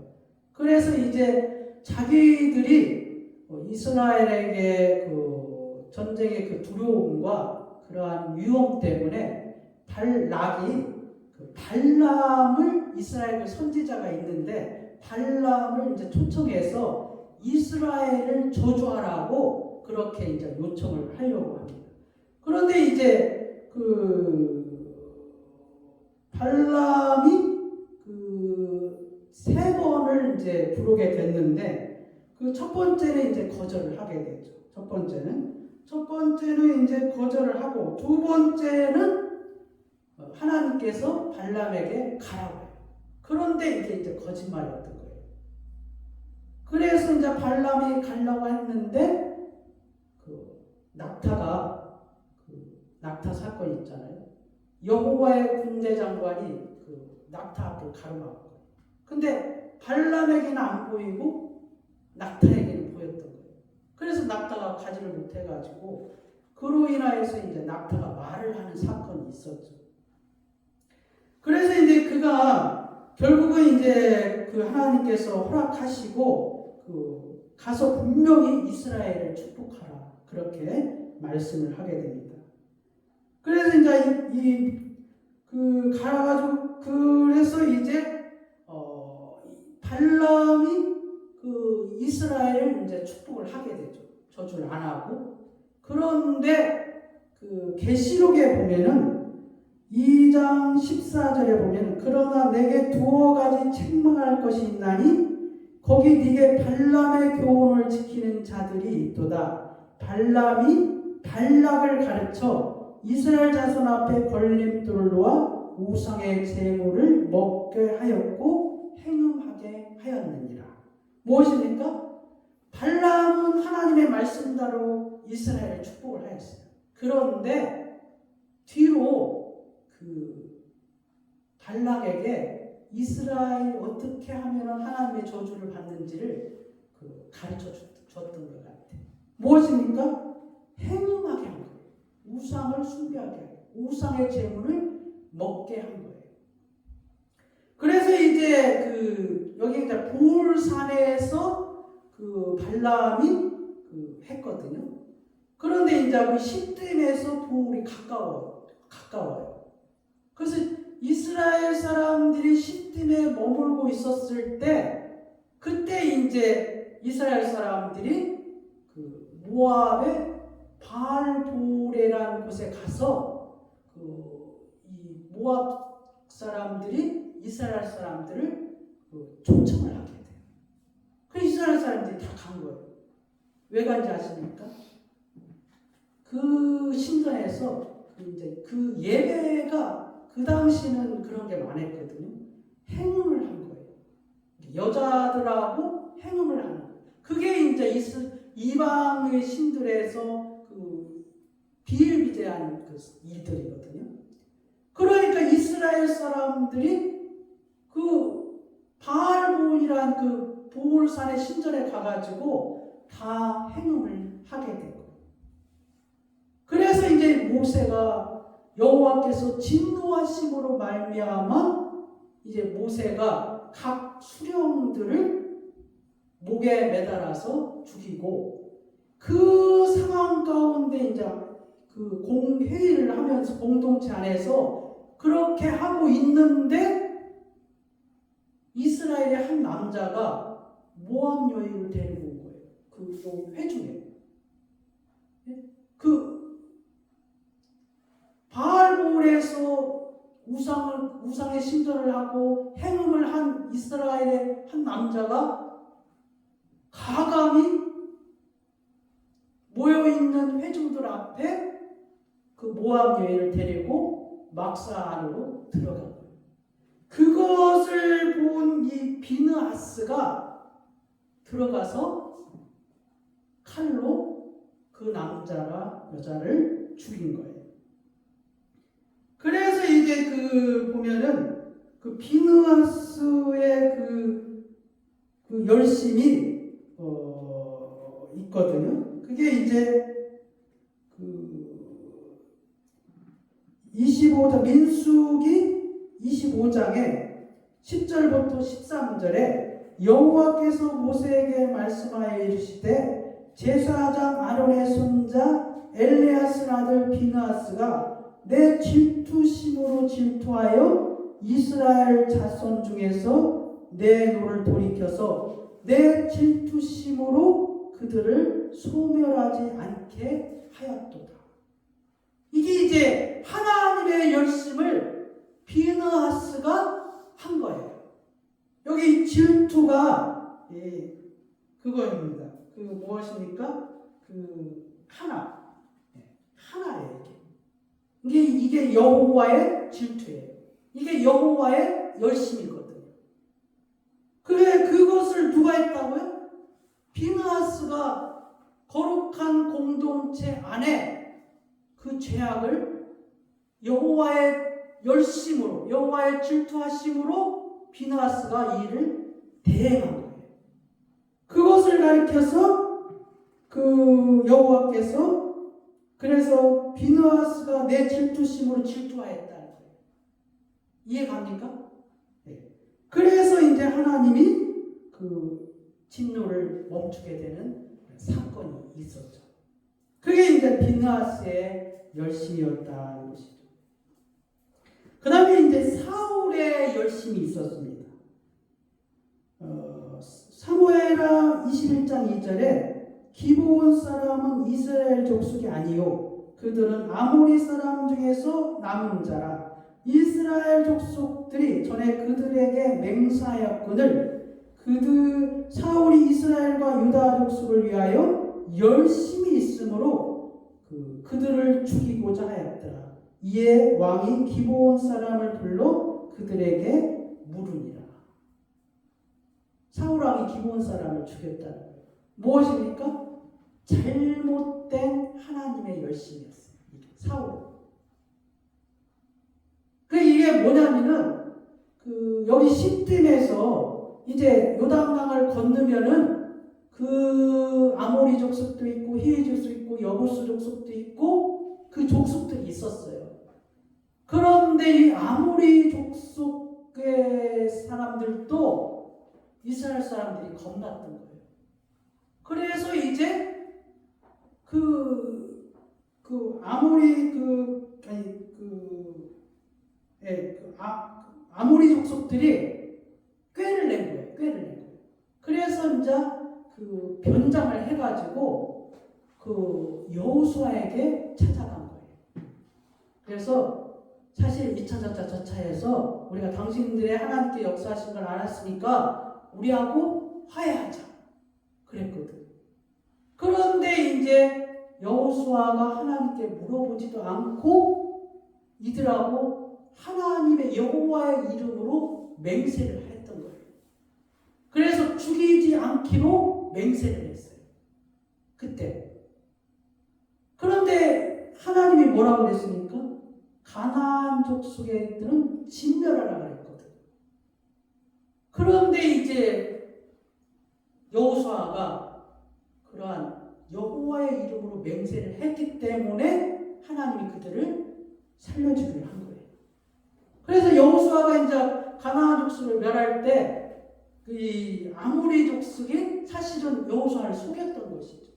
그래서 이제 자기들이 이스라엘에게 전쟁의 두려움과 그러한 위험 때문에 발락이 발람을, 이스라엘 선지자가 있는데 발람을 이제 초청해서 이스라엘을 저주하라고 그렇게 이제 요청을 하려고 합니다. 그런데 이제 발람이 3번을 이제 부르게 됐는데, 첫 번째는 이제 거절을 하게 되죠. 첫 번째는 이제 거절을 하고, 두 번째는 하나님께서 발람에게 가라고 해요. 그런데 이게 거짓말이었던 거예요. 그래서 이제 발람이 가려고 했는데, 낙타 사건이 있잖아요. 여호와의 군대 장관이 낙타 앞을 가로막고, 근데 발람에게는 안 보이고 낙타에게는 보였던 거예요. 그래서 낙타가 가지를 못해가지고 그로 인하여서 이제 낙타가 말을 하는 사건이 있었죠. 그래서 이제 그가 결국은 이제 그 하나님께서 허락하시고 가서 분명히 이스라엘을 축복하라 그렇게 말씀을 하게 됩니다. 그래서 이제 가가지고 그래서 이제 발람이 그 이스라엘을 이제 축복을 하게 되죠. 저주를 안 하고. 그런데 그 계시록에 보면은 2장 14절에 보면 그러나 내게 두어 가지 책망할 것이 있나니 거기 네게 발람의 교훈을 지키는 자들이 있도다. 발람이 발락을 가르쳐 이스라엘 자손 앞에 걸림돌을 놓아 우상의 제물을 먹게 하였고 행음하게 하였느니라. 무엇입니까? 발람은 하나님의 말씀대로 이스라엘을 축복을 하였어요. 그런데 뒤로 발락에게 이스라엘 어떻게 하면 하나님의 저주를 받는지를 가르쳐 줬던 것 같아요. 무엇입니까? 행음하게 한 거예요. 우상을 숭배하게 하고 우상의 제물을 먹게 한 거예요. 그래서 이제 여기 이제 보울산에서 발람이 했거든요. 그런데 이제 그 시딤에서 보울이 가까워요. 그래서 이스라엘 사람들이 시딤에 머물고 있었을 때 그때 이제 이스라엘 사람들이 모압의 바알보레라는 곳에 가서 이 모압 사람들이 이스라엘 사람들을 초청을 하게 돼요. 그 이스라엘 사람들이 다 간 거예요. 왜 간지 아십니까? 그 신전에서 이제 그 예배가 그 당시는 그런 게 많았거든요. 행음을 한 거예요. 여자들하고 행음을 하는 거예요. 그게 이제 이방의 신들에서 비일비재한 일들이거든요. 그러니까 이스라엘 사람들이 바알보이란 보울산의 신전에 가가지고 다 행음을 하게 된 거예요. 그래서 이제 모세가 여호와께서 진노하심으로 말미암아 이제 모세가 각 수령들을 목에 매달아서 죽이고 그 상황 가운데 이제 회의를 하면서 공동체 안에서 그렇게 하고 있는데 이스라엘의 한 남자가 모압 여인을 데리고 온 거예요. 그 회중에. 바알볼에서 우상의 신전을 하고 행음을 한 이스라엘의 한 남자가 가감히 모여있는 회중들 앞에 그 모압 여인을 데리고 막사 안으로 들어간 거예요. 그것을 본 이 비느하스가 들어가서 칼로 그 여자를 죽인 거예요. 그래서 이제 보면은 비느하스의 그 열심이 있거든요. 그게 이제 25장 민수기 25장에 10절부터 13절에 여호와께서 모세에게 말씀하여 이르시되 제사장 아론의 손자 엘레아스 아들 비느하스가 내 질투심으로 질투하여 이스라엘 자손 중에서 내 노를 돌이켜서 내 질투심으로 그들을 소멸하지 않게 하였도다. 이게 이제 하나님의 열심을 비느하스가 한 거예요. 여기 질투가 그거입니다. 무엇입니까? 하나예요. 이게 여호와의 질투예요. 이게 여호와의 열심이거든요. 그래 그것을 누가 했다고요? 비느하스가 거룩한 공동체 안에 그 죄악을 여호와의 열심으로 여호와의 질투하심으로 비느하스가 이 일을 대행한 거예요. 그것을 가리켜서 그 여호와께서 그래서 비느하스가 내 질투심으로 질투하였다는 거예요. 이해갑니까? 네. 그래서 이제 하나님이 그 진노를 멈추게 되는 사건이 있었죠. 그게 이제 비느하스의 열심이었다는 것이죠. 그 다음에 이제 사울의 열심이 있었습니다. 사무엘하 21장 2절에 기브온 사람은 이스라엘 족속이 아니요 그들은 아모리 사람 중에서 남은 자라. 이스라엘 족속들이 전에 그들에게 맹세하였거늘 사울이 이스라엘과 유다 족속을 위하여 열심히 있으므로 그들을 죽이고자 하였더라. 이에 왕이 기브온 사람을 불러 그들에게 물으니라. 사울 왕이 기브온 사람을 죽였다는 거예요. 무엇입니까? 잘못된 하나님의 열심이었어요. 사울. 이게 뭐냐면은 여기 시딤에서 이제 요단강을 건너면은 그 아모리 족속도 있고 히위 족속도 있고 여부스 족속도 있고 그 족속들이 있었어요. 그런데 이 아모리 족속의 사람들도 이스라엘 사람들이 겁났던 거예요. 그래서 이제 아모리 족속들이 꾀를 낸 거예요. 그래서 이제 변장을 해가지고 여호수아에게 찾아간 거예요. 그래서 사실 2차, 저차에서 우리가 당신들의 하나님께 역사하신 걸 알았으니까 우리하고 화해하자 그랬거든. 그런데 이제 여호수아가 하나님께 물어보지도 않고 이들하고 하나님의 여호와의 이름으로 맹세를 했던 거예요. 그래서 죽이지 않기로 맹세를 했어요. 그때. 그런데 하나님이 뭐라고 그랬습니까? 가나안 족속들은 진멸하라 그랬거든. 그런데 이제 여호수아가 그러한 여호와의 이름으로 맹세를 했기 때문에 하나님이 그들을 살려주기로 한 거예요. 그래서 여호수아가 이제 가나안 족속을 멸할 때 이 아모리 족속이 사실은 여호수아를 속였던 것이죠.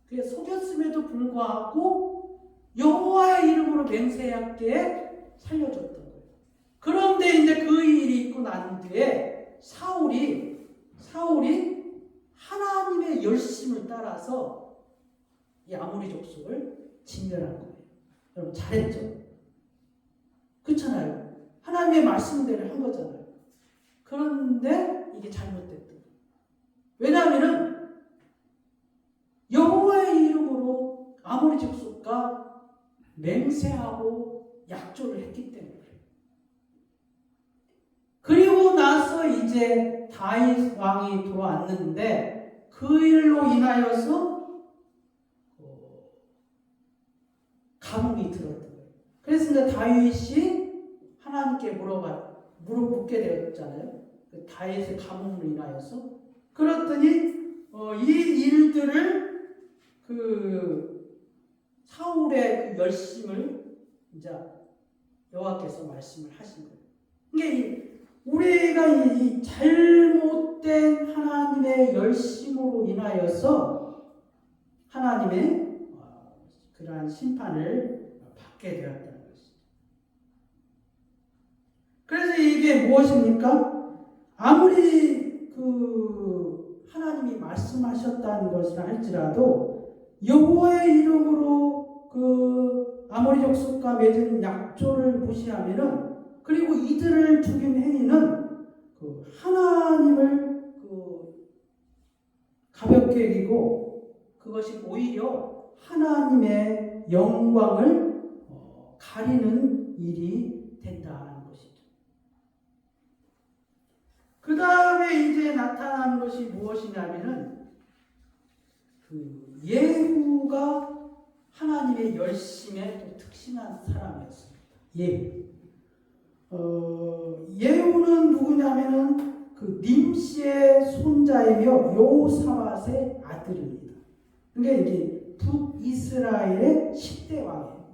그게 속였음에도 불구하고 여호와의 이름으로 맹세했기에 살려줬던 거예요. 그런데 이제 그 일이 있고 난 뒤에 사울이 하나님의 열심을 따라서 이 아모리 족속을 진멸한 거예요. 여러분 잘했죠? 그렇잖아요. 하나님의 말씀대로 한 거잖아요. 그런데 이게 잘못됐던 거예요. 왜냐하면 여호와의 이름으로 아모리 족속과 맹세하고 약조를 했기 때문에 그래요. 그리고 나서 이제 다윗 왕이 들어왔는데 그 일로 인하여서 가뭄이 들었던 거예요. 그래서 이제 다윗이 하나님께 물어보게 되었잖아요. 다윗의 가뭄으로 인하여서. 그랬더니 이 일들을 사울의 열심을 이제 여호와께서 말씀을 하신 거예요. 이게 우리가 이 잘못된 하나님의 열심으로 인하여서 하나님의 그러한 심판을 받게 되었다는 것이죠. 그래서 이게 무엇입니까? 아무리 하나님이 말씀하셨다는 것을 할지라도 여호와의 이름으로 아모리 족속과 맺은 약조를 무시하면은 그리고 이들을 죽인 행위는 하나님을 가볍게 여기고 그것이 오히려 하나님의 영광을 가리는 일이 된다는 것이죠. 그 다음에 이제 나타난 것이 무엇이냐면은 예후가 하나님의 열심에 또 특신한 사람이었습니다. 예후. 예후는 누구냐면은 그 님시의 손자이며 여호사밧의 아들입니다. 그러니까 이게 북이스라엘의 10대 왕이에요.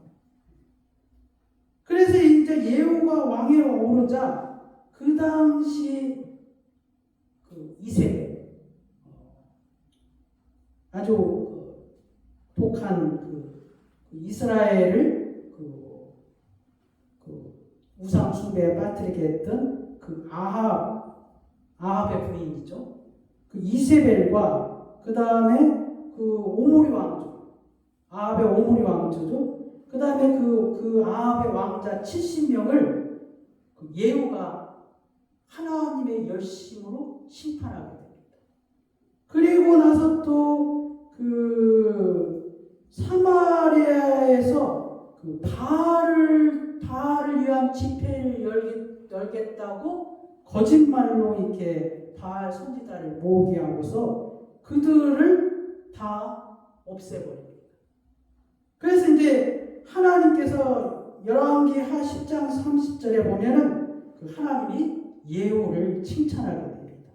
그래서 이제 예후가 왕에 오르자 그 당시 그 이세벨 아주 독한 그 이스라엘을 그 우상 숭배에 빠뜨리게 했던 그 아합의 부인이죠. 그 이세벨과 그 다음에 그 오므리 왕조, 아합의 오므리 왕조죠. 그 다음에 그 아합의 왕자 70명을 그 예후가 하나님의 열심으로 심판하게 됩니다. 그리고 나서 또 그 사마리아에서 그 바알을 위한 집회를 열겠다고 거짓말로 이렇게 바알 선지자를 모으게 하고서 그들을 다 없애버립니다. 그래서 이제 하나님께서 열왕기하 10장 30절에 보면은 그 하나님이 예후를 칭찬하게 됩니다.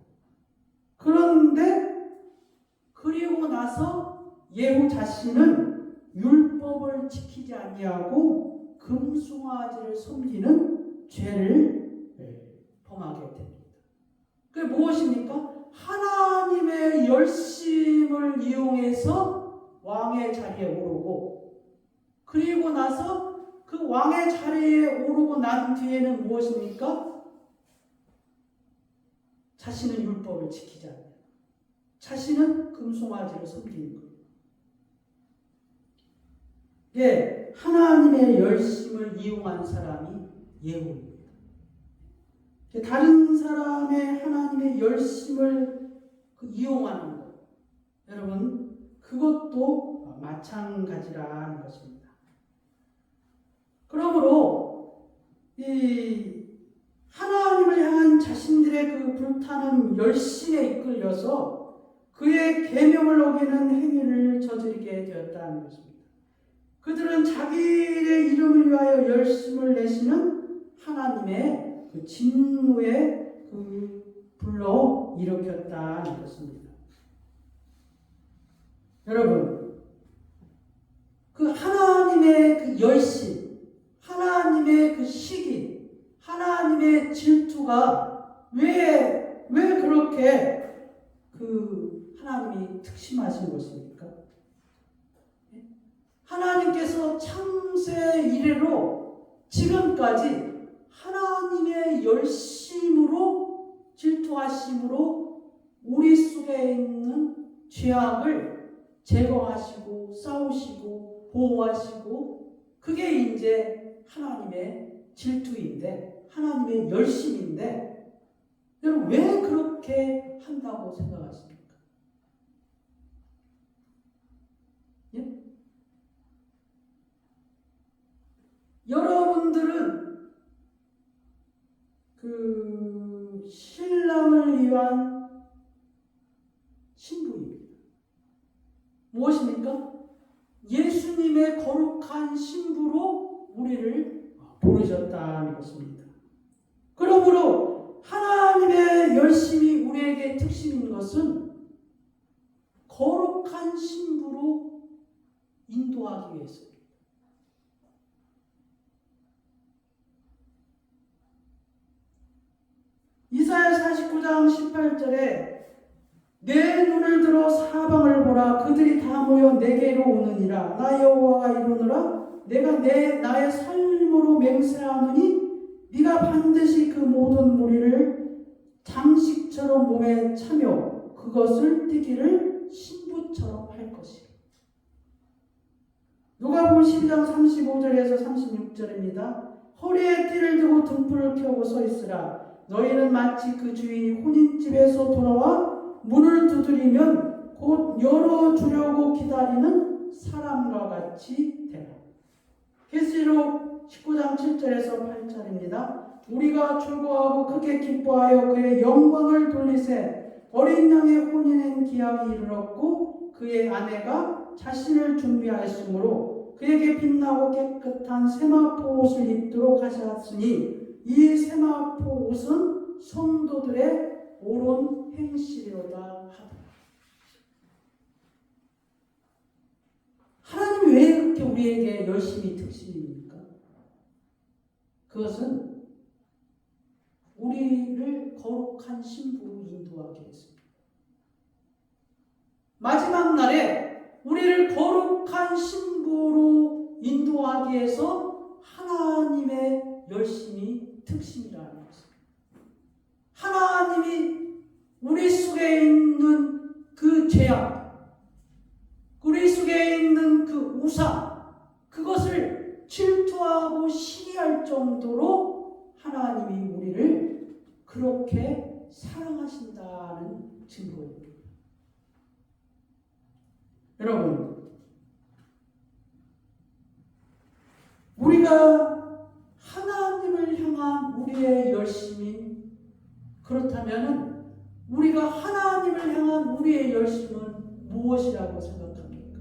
그런데 그리고 나서 예후 자신은 율법을 지키지 아니하고 금송아지를 섬기는 죄를 범하게 됩니다. 그게 무엇입니까? 하나님의 열심을 이용해서 왕의 자리에 오르고 그리고 나서 그 왕의 자리에 오르고 난 뒤에는 무엇입니까? 자신은 율법을 지키지 않는, 자신은 금송아지를 섬기는 거예요. 예, 하나님의 열심을 이용한 사람이 예후입니다. 다른 사람의 하나님의 열심을 이용하는 것, 여러분 그것도 마찬가지라는 것입니다. 그러므로 이 하나님을 향한 자신들의 그 불타는 열심에 이끌려서 그의 계명을 어기는 행위를 저지르게 되었다는 것입니다. 그들은 자기의 이름을 위하여 열심을 내시는 하나님의 그 진노에 불러 일으켰다는 것입니다. 여러분, 그 하나님의 그 열심, 하나님의 그 시기, 하나님의 질투가 왜 그렇게 그 하나님이 특심하신 것입니까? 하나님께서 창세 이래로 지금까지 하나님의 열심으로 질투하심으로 우리 속에 있는 죄악을 제거하시고 싸우시고 보호하시고 그게 이제 하나님의 질투인데 하나님의 열심인데 여러분 왜 그렇게 한다고 생각하십니까? 예? 여러분들은 그 신랑을 위한 신부입니다. 무엇입니까? 예수님의 거룩한 신부로 우리를 부르셨다는 것입니다. 그러므로 하나님의 열심이 우리에게 특심인 것은 거룩한 신부로 인도하기 위해서입니다. 이사야 49장 18절에 내 눈을 들어 사방을 보라 그들이 다 모여 내게로 오느니라 나 여호와가 이르노라 내가 나의 삶으로 맹세하노니 네가 반드시 그 모든 무리를 장식처럼 몸에 차며 그것을 띠기를 신부처럼 할 것이라. 누가복음 12장 35절에서 36절입니다. 허리에 띠를 두고 등불을 켜고 서 있으라. 너희는 마치 그 주인이 혼인집에서 돌아와 문을 두드리면 곧 열어주려고 기다리는 사람과 같이 되라. 계시록 19장 7절에서 8절입니다. 우리가 즐거워하고 크게 기뻐하여 그의 영광을 돌리세 어린 양의 혼인은 기약이 이르렀고 그의 아내가 자신을 준비하였으므로 그에게 빛나고 깨끗한 세마포 옷을 입도록 하셨으니 이 세마포 옷은 성도들의 옳은 행실이로다 하더라. 하나님이 왜 그렇게 우리에게 열심히 특신입니까? 그것은 우리를 거룩한 신부로 인도하기 위해서입니다. 마지막 날에 우리를 거룩한 신부로 인도하기 위해서 하나님의 열심이 특신이라는 것입니다. 하나님이 우리 속에 있는 그 죄악, 우리 속에 있는 그 우상, 그것을 질투하고 시기할 정도로 하나님이 우리를 그렇게 사랑하신다는 증거입니다. 여러분, 우리가 하나님을 향한 우리의 열심이 그렇다면 우리가 하나님을 향한 우리의 열심은 무엇이라고 생각합니까?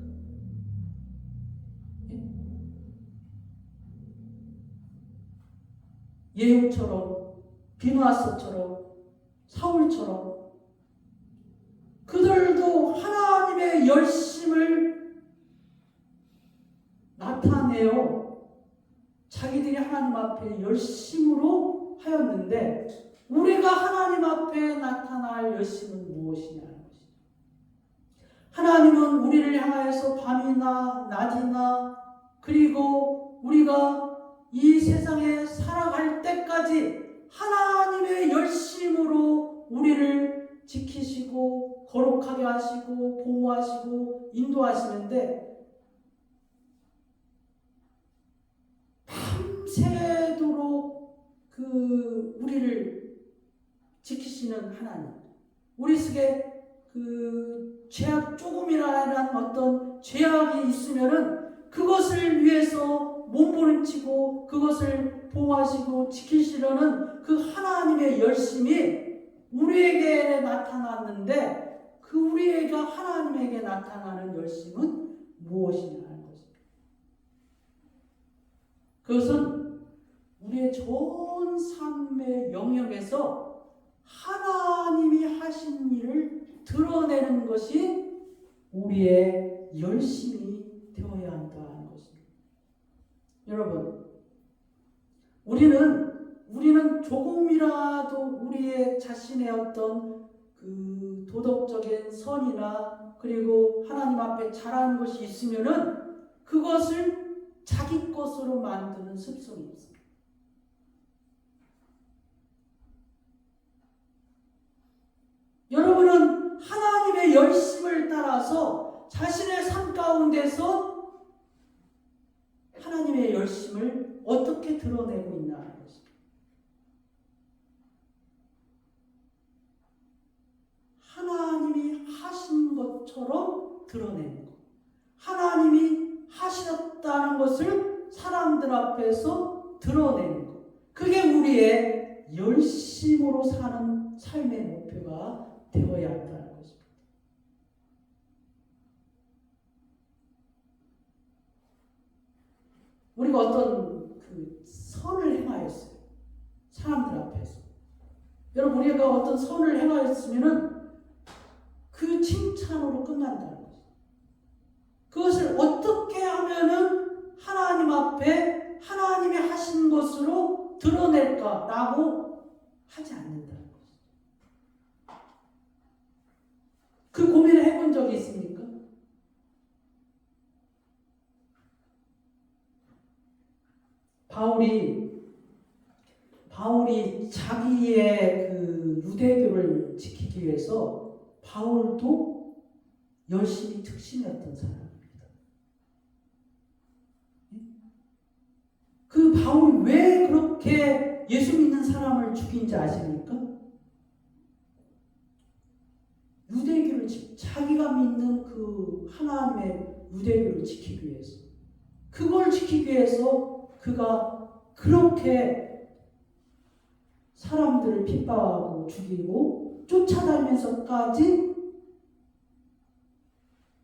예후처럼, 비누아스처럼, 사울처럼 그들도 하나님의 열심을 나타내어 자기들이 하나님 앞에 열심으로 하였는데 우리가 하나님 앞에 나타날 열심은 무엇이냐는 것입니다. 하나님은 우리를 향하여서 밤이나 낮이나 그리고 우리가 이 세상에 살아갈 때까지 하나님의 열심으로 우리를 지키시고 거룩하게 하시고 보호하시고 인도하시는데 밤새도록 그 우리를 지키시는 하나님, 우리 속에 그 죄악 조금이라는 어떤 죄악이 있으면은 그것을 위해서 몸부림치고 그것을 보호하시고 지키시려는 그 하나님의 열심이 우리에게 나타났는데 그 우리가 하나님에게 나타나는 열심은 무엇이냐는 것입니다. 그것은 우리의 전 삶의 영역에서 하나님이 하신 일을 드러내는 것이 우리의 열심이 되어야 한다는 것입니다. 여러분, 우리는 조금이라도 우리의 자신의 어떤 그 도덕적인 선이나 그리고 하나님 앞에 잘하는 것이 있으면은 그것을 자기 것으로 만드는 습성이 있습니다. 여러분은 하나님의 열심을 따라서 자신의 삶 가운데서 하나님의 열심을 어떻게 드러내고 있냐는 것입니다. 하나님이 하신 것처럼 드러내는 것. 하나님이 하셨다는 것을 사람들 앞에서 드러내는 것. 그게 우리의 열심으로 사는 삶의 목표가 되어야 한다는 것입니다. 우리가 어떤 그 선을 행하였어요. 사람들 앞에서. 여러분, 우리가 어떤 선을 행하였으면은 그 칭찬으로 끝난다는 거죠. 그것을 어떻게 하면은 하나님 앞에 하나님이 하신 것으로 드러낼까라고 하지 않는다는 거죠. 그 고민을 해본 적이 있습니까? 바울이 자기의 그 유대교를 지키기 위해서 바울도 열심히 특신이었던 사람입니다. 그 바울이 왜 그렇게 예수 믿는 사람을 죽인지 아십니까? 유대교를 자기가 믿는 그 하나님의 유대교를 지키기 위해서, 그걸 지키기 위해서 그가 그렇게 사람들을 핍박하고 죽이고 쫓아다니면서까지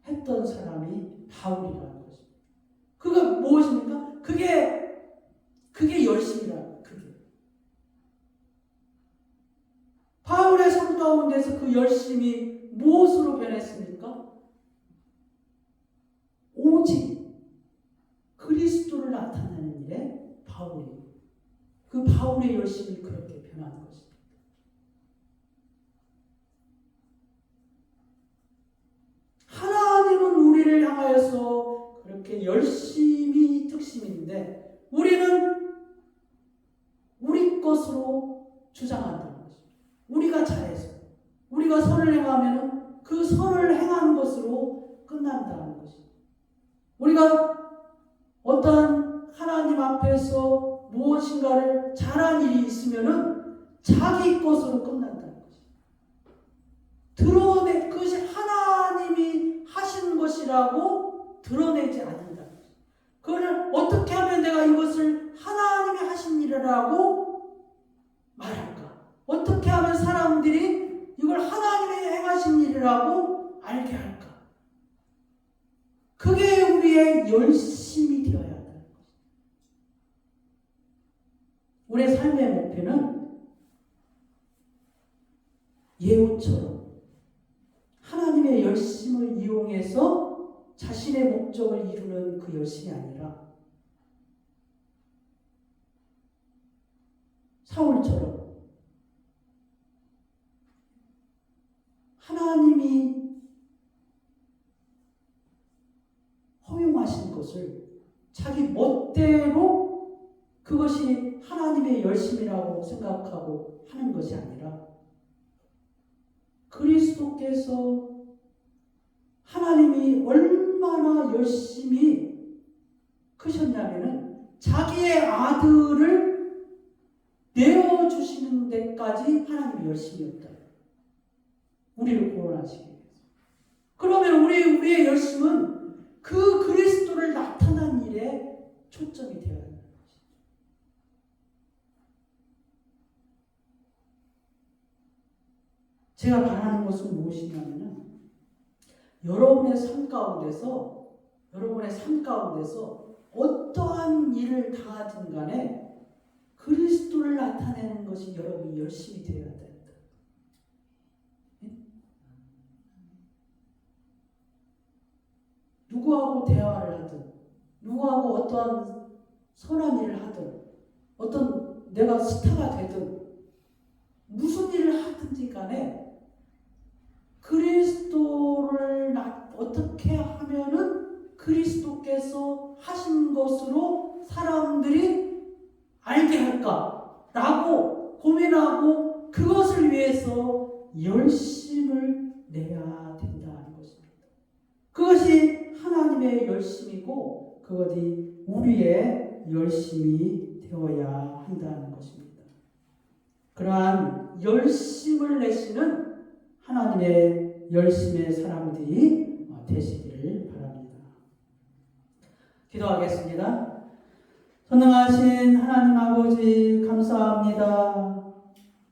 했던 사람이 바울이라는 것입니다. 그가 무엇입니까? 그게 열심이라는, 그 열심이 무엇으로 변했습니까? 오직 그리스도를 나타내는 일에 그 바울의 열심이 그렇게 변한 것입니다. 하나님은 우리를 향하여서 그렇게 열심히 특심인데 우리는 우리 것으로 주장한다는 것입니다. 우리가 잘해서 우리가 선을 행하면 그 선을 행한 것으로 끝난다는 것입니다. 우리가 어떠한 하나님 앞에서 무엇인가를 잘한 일이 있으면은 자기 것으로 끝난다는 것입니다. 그것이 하나님이 하신 것이라고 드러내지 않는다는 것입니다. 그걸 어떻게 하면 내가 이것을 하나님이 하신 일이라고 말할까? 어떻게 하면 사람들이 이걸 하나님이 행하신 일이라고 알게 할까? 그게 우리의 열심이 되어야 한다는 것입니다. 우리의 삶의 목표는 예후처럼 하나님의 열심을 이용해서 자신의 목적을 이루는 그 열심이 아니라 사울처럼 하나님이 허용하신 것을 자기 멋대로 그것이 하나님의 열심이라고 생각하고 하는 것이 아니라 그리스도께서 하나님이 얼마나 열심히 크셨냐면은 자기의 아들을 내어주시는 데까지 하나님이 열심이었다. 우리를 구원하시기 위해서. 그러면 우리의 열심은 그 그리스도를 나타난 일에 초점이 되어야 한다는 것이죠. 제가 바라는 것은 무엇이냐면은 여러분의 삶 가운데서 어떠한 일을 당하든 간에 그리스도를 나타내는 것이 여러분이 열심히 되어야 된다. 누구하고 대화를 하든 누구하고 어떠한 선한 일을 하든 어떤 내가 스타가 되든 무슨 일을 하든지 간에 그리스도를 어떻게 하면은 그리스도께서 하신 것으로 사람들이 알게 할까라고 고민하고 그것을 위해서 열심을 내야 된다는 것입니다. 그것이 하나님의 열심이고 그것이 우리의 열심이 되어야 한다는 것입니다. 그러한 열심을 내시는 하나님의 열심의 사람들이 되시기를 바랍니다. 기도하겠습니다. 선능하신 하나님 아버지 감사합니다.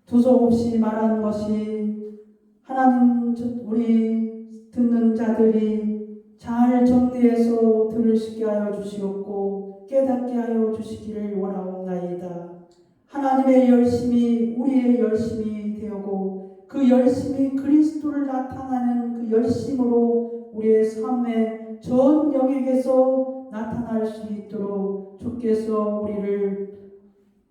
두서없이 말한 것이 하나님 우리 듣는 자들이 잘 정리해서 들을 수 있게 하여 주시옵고 깨닫게 하여 주시기를 원하옵나이다. 하나님의 열심이 우리의 열심이 되고 그 열심이 그리스도를 나타나는 그 열심으로 우리의 삶의 전 영역에서 나타날 수 있도록 주께서 우리를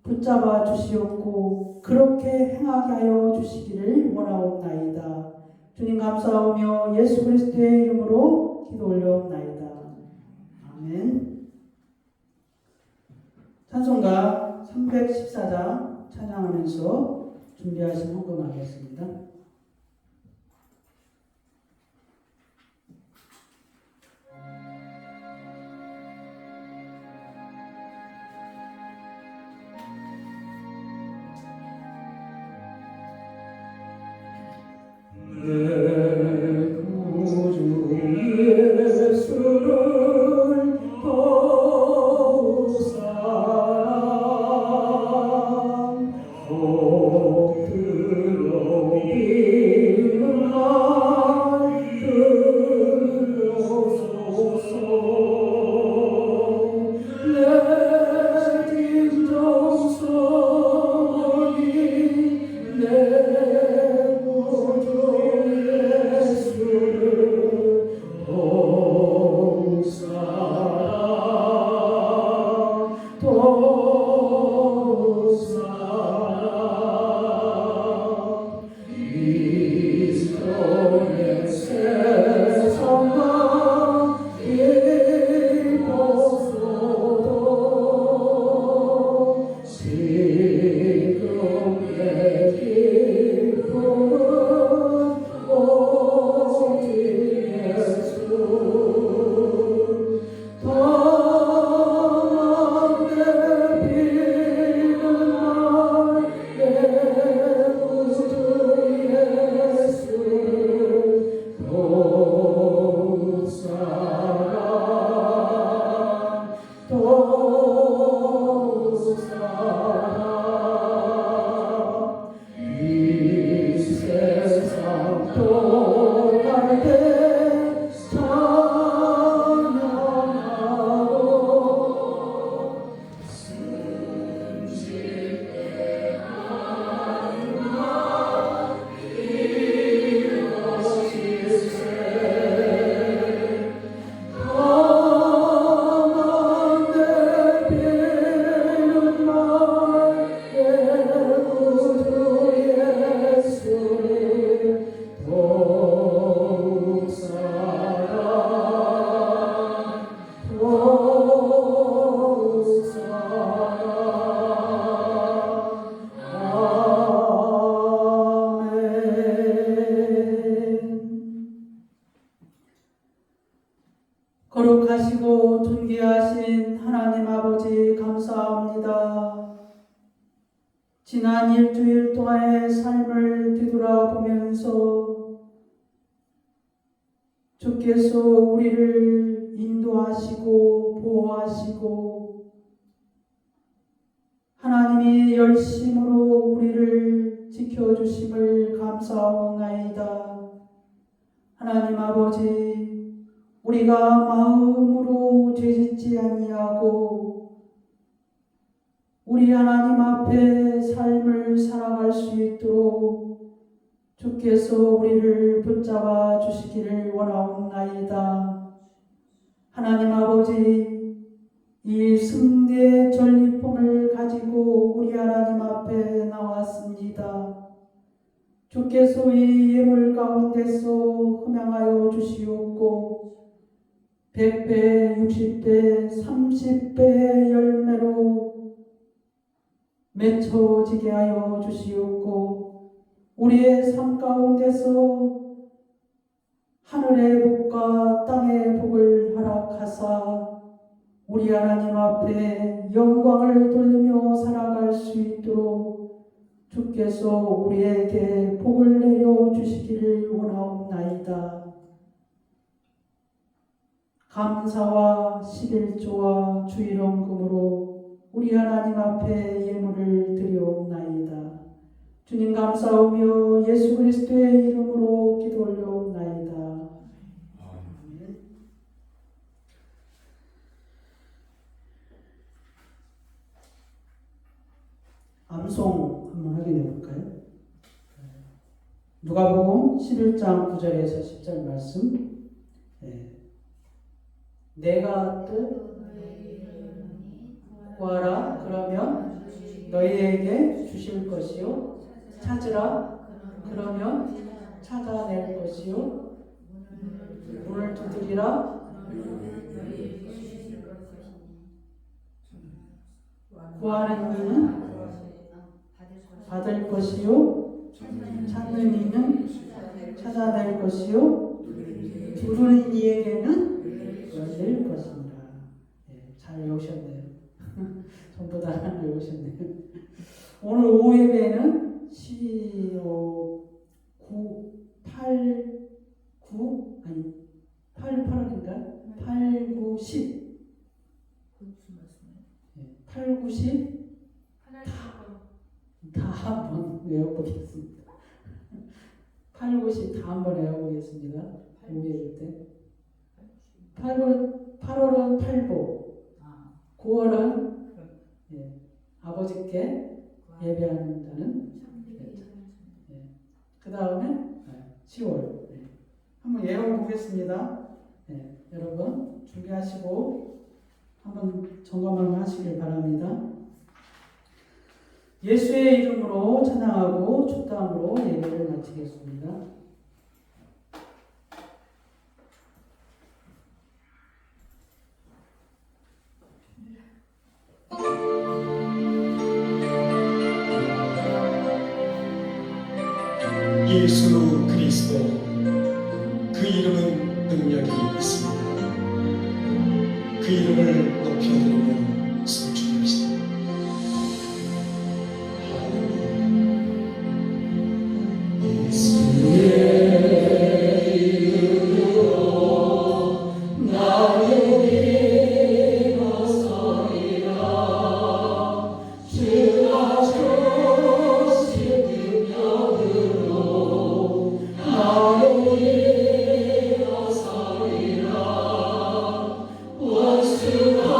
붙잡아 주시옵고 그렇게 행하게 하여 주시기를 원하옵나이다. 주님 감사하며 예수 그리스도의 이름으로 기도 올려옵나이다. 아멘. 찬송가 314장 찬양하면서 준비하신 헌금하겠습니다. 내 구주 예수를 더욱 사랑 엎드려 비는 날 들으소서. 내 진정성이 내 구주 위대하시고 존귀하신 하나님 아버지 감사합니다. 지난 일주일 동안의 삶을 뒤돌아보면서 주께서 우리를 인도하시고 보호하시고 하나님이 열심으로 우리를 지켜주심을 감사하옵나이다. 하나님 아버지, 우리가 마음으로 죄짓지 아니하고 우리 하나님 앞에 삶을 살아갈 수 있도록 주께서 우리를 붙잡아 주시기를 원하옵나이다. 하나님 아버지, 이 승리의 전리품을 가지고 우리 하나님 앞에 나왔습니다. 주께서 이 예물 가운데서 흠양하여 주시옵고 100배, 60배, 30배의 열매로 맺혀지게 하여 주시옵고 우리의 삶 가운데서 하늘의 복과 땅의 복을 허락하사 우리 하나님 앞에 영광을 돌리며 살아갈 수 있도록 주께서 우리에게 복을 내려 주시기를 원하옵나이다. 감사와 11조와 주일원금으로 우리 하나님 앞에 예물을 드리옵나이다. 주님 감사하며 예수 그리스도의 이름으로 기도 올려옵나이다. 아멘. 암송 한번 확인해 볼까요? 누가복음 11장 9절에서 10절 말씀. 내가 또 구하라 그러면 너희에게 주실 것이요 찾으라 그러면 찾아낼 것이요 문을 두드리라 구하는 이는 받을 것이요 찾는 이는 찾아낼 것이요 부르는 이에게는 열릴 것입니다. 잘 외우셨네요. 전부 다 외우셨네요. 오늘 오후 예배는 8, 9, 10 8, 9, 10 다 한번 외워보겠습니다. 8, 9, 10 다 한번 외워보겠습니다. 오후 예배 때 8월은 팔복, 9월은 아버지께 예배한다는 그 다음에 10월 한번 외워보겠습니다. 여러분 준비하시고 한번 점검 한번 하시길 바랍니다. 예수의 이름으로 찬양하고 축도함으로 예배를 마치겠습니다. 예수 그리스도 그 이름은 능력이 있습니다. 그 이름을 높여드리며颂축합시다. 원수가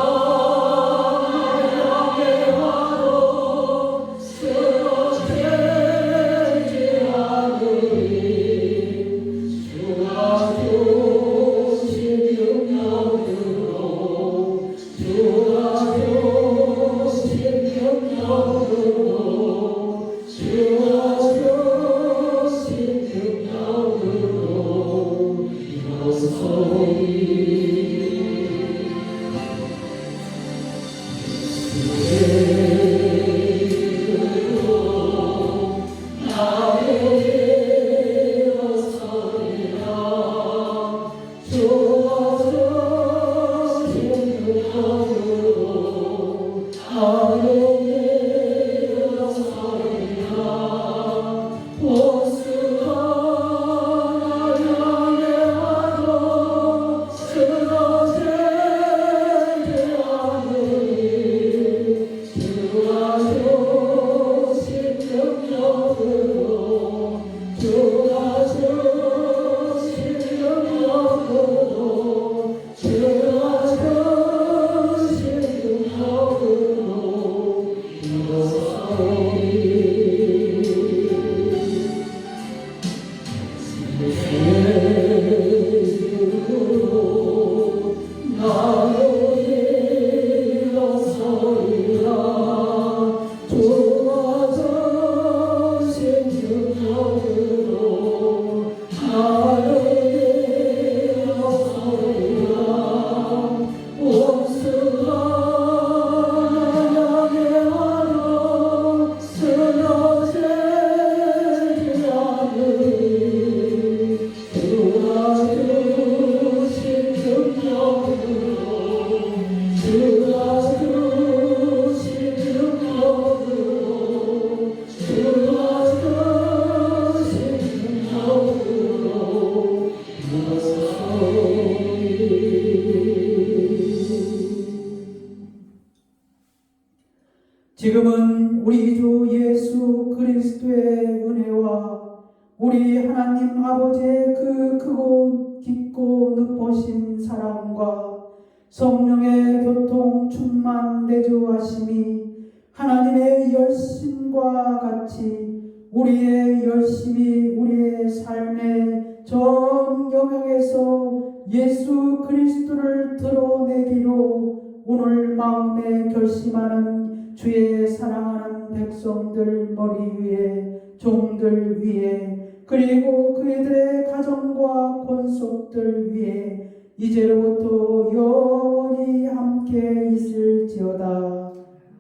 지금은 우리 주 예수 그리스도의 은혜와 우리 하나님 아버지의 그 크고 깊고 높으신 사랑과 성령의 교통 충만 내주하심이 하나님의 열심과 같이 우리의 열심이 우리의 삶의 전 영역에서 예수 그리스도를 드러내기로 오늘 마음에 결심하는 주의 사랑하는 백성들 머리 위에 종들 위에 그리고 그들의 가정과 권속들 위에 이제로부터 영원히 함께 있을지어다.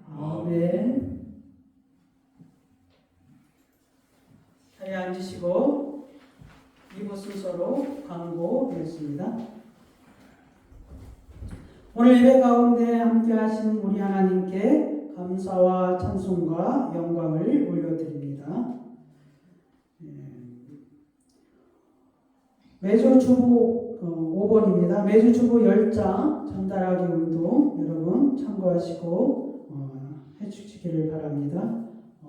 아멘. 자리에 앉으시고 이부 순서로 광고드렸습니다. 오늘 예배 가운데 함께 하신 우리 하나님께 감사와 찬송과 영광을 올려드립니다. 매주 주보 5번입니다. 매주 주보 10장 전달하기 운동 여러분 참고하시고 해주시기를 바랍니다.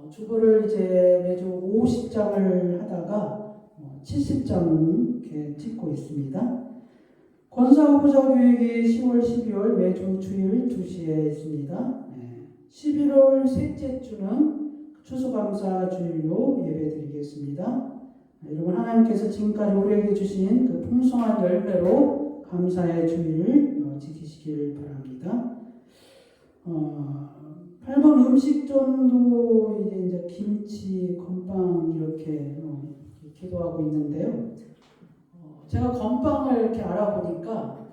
주보를 이제 매주 50장을 하다가 70장 이렇게 찍고 있습니다. 권사후보자 교육이 10월, 12월 매주 주일 2시에 있습니다. 11월 셋째 주는 추수감사 주일로 예배드리겠습니다. 여러분 하나님께서 지금까지 우리에게 주신 그 풍성한 열매로 감사의 주일을 지키시길 바랍니다. 8번 음식전도 이제 김치, 건빵 이렇게 기도하고 있는데요. 제가 건빵을 이렇게 알아보니까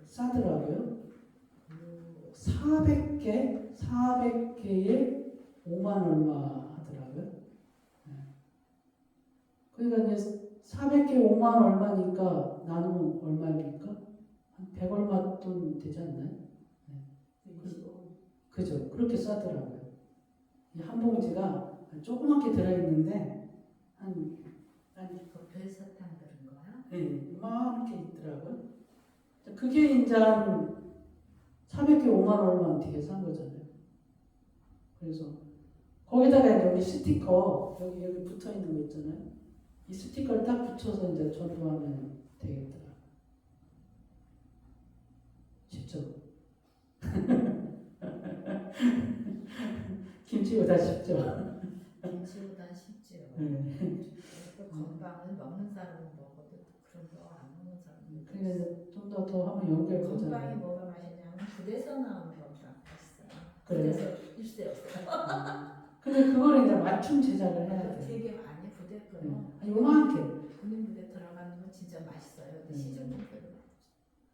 싸더라고요. 400개에 5만 얼마 하더라고요. 그러니까 이제 400개 5만 얼마니까 나누면 얼마입니까? 한 100 얼마 돈 되지 않나요? 그죠? 그렇게 싸더라고요. 한 봉지가 조그맣게 들어있는데 별사탕 그런 거야? 네, 이만하게 있더라고요. 그게 이제 400개 5만 얼마 되게 싼 거잖아요. 그래서 거기다가 이제 여기 스티커 여기 붙어 있는 거 있잖아요. 이 스티커를 딱 붙여서 이제 전도하면 되겠더라. 쉽죠? 김치보다 쉽죠? 김치보다 쉽죠. 또 건빵은 먹는 사람은 먹어도 그런 거 안 먹는 사람은 그래서 좀 더 하면 연결되잖아요. 건빵이 뭐가 맛있냐면 부대서 나오는 건빵 맛있어요. 그래요? 부대서 일세 없어요. 근데 그걸 이제 맞춤 제작을 해야 돼. 되게 많이 부대 거요. 요만하게. 군인 부대 들어가는 건 진짜 맛있어요. 근데 시중은 별로.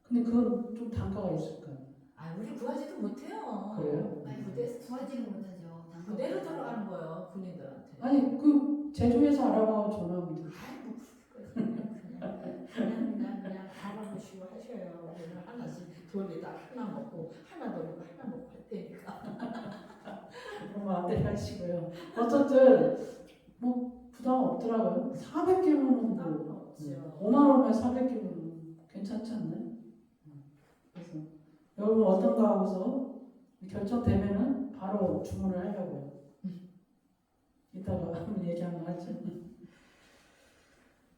근데 그건 좀 단가가 있을 거예요. 아 우리 구하지도 못해요. 그래요? 아니 부대에서 구하지는 못하죠. 부대로 들어가는 거예요 군인들한테. 아니 그 제주에서 알아봐서 전화하면 돼. 아이 뭐 그냥 알아보시고 하셔요. 우리는 하나씩 돌리다 하나 먹고 하나 돌리고 하나 먹고 할 테니까. 그런 마음대로 하시고요. 어쨌든 뭐 부담 없더라고요. 400개면 부담은 없죠. 5만 원에 400개면 괜찮지 않나요? 그래서 여러분 어떤가 하고서 결정되면은 바로 주문을 하려고요. 이따가 한번 얘기 한번 하죠.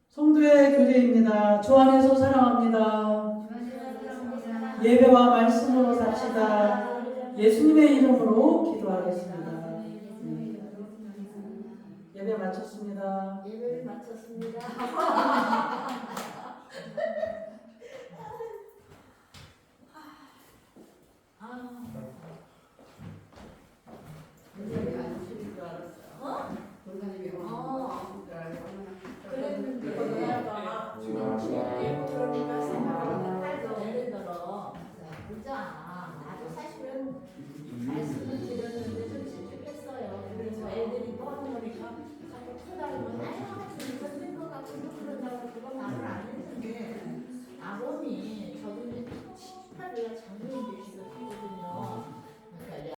성도의 교제입니다. 주 안에서 사랑합니다. 예배와 말씀으로 삽시다. 예수님의 이름으로 기도하겠습니다. 예배 마쳤습니다. 예배를 마쳤습니다.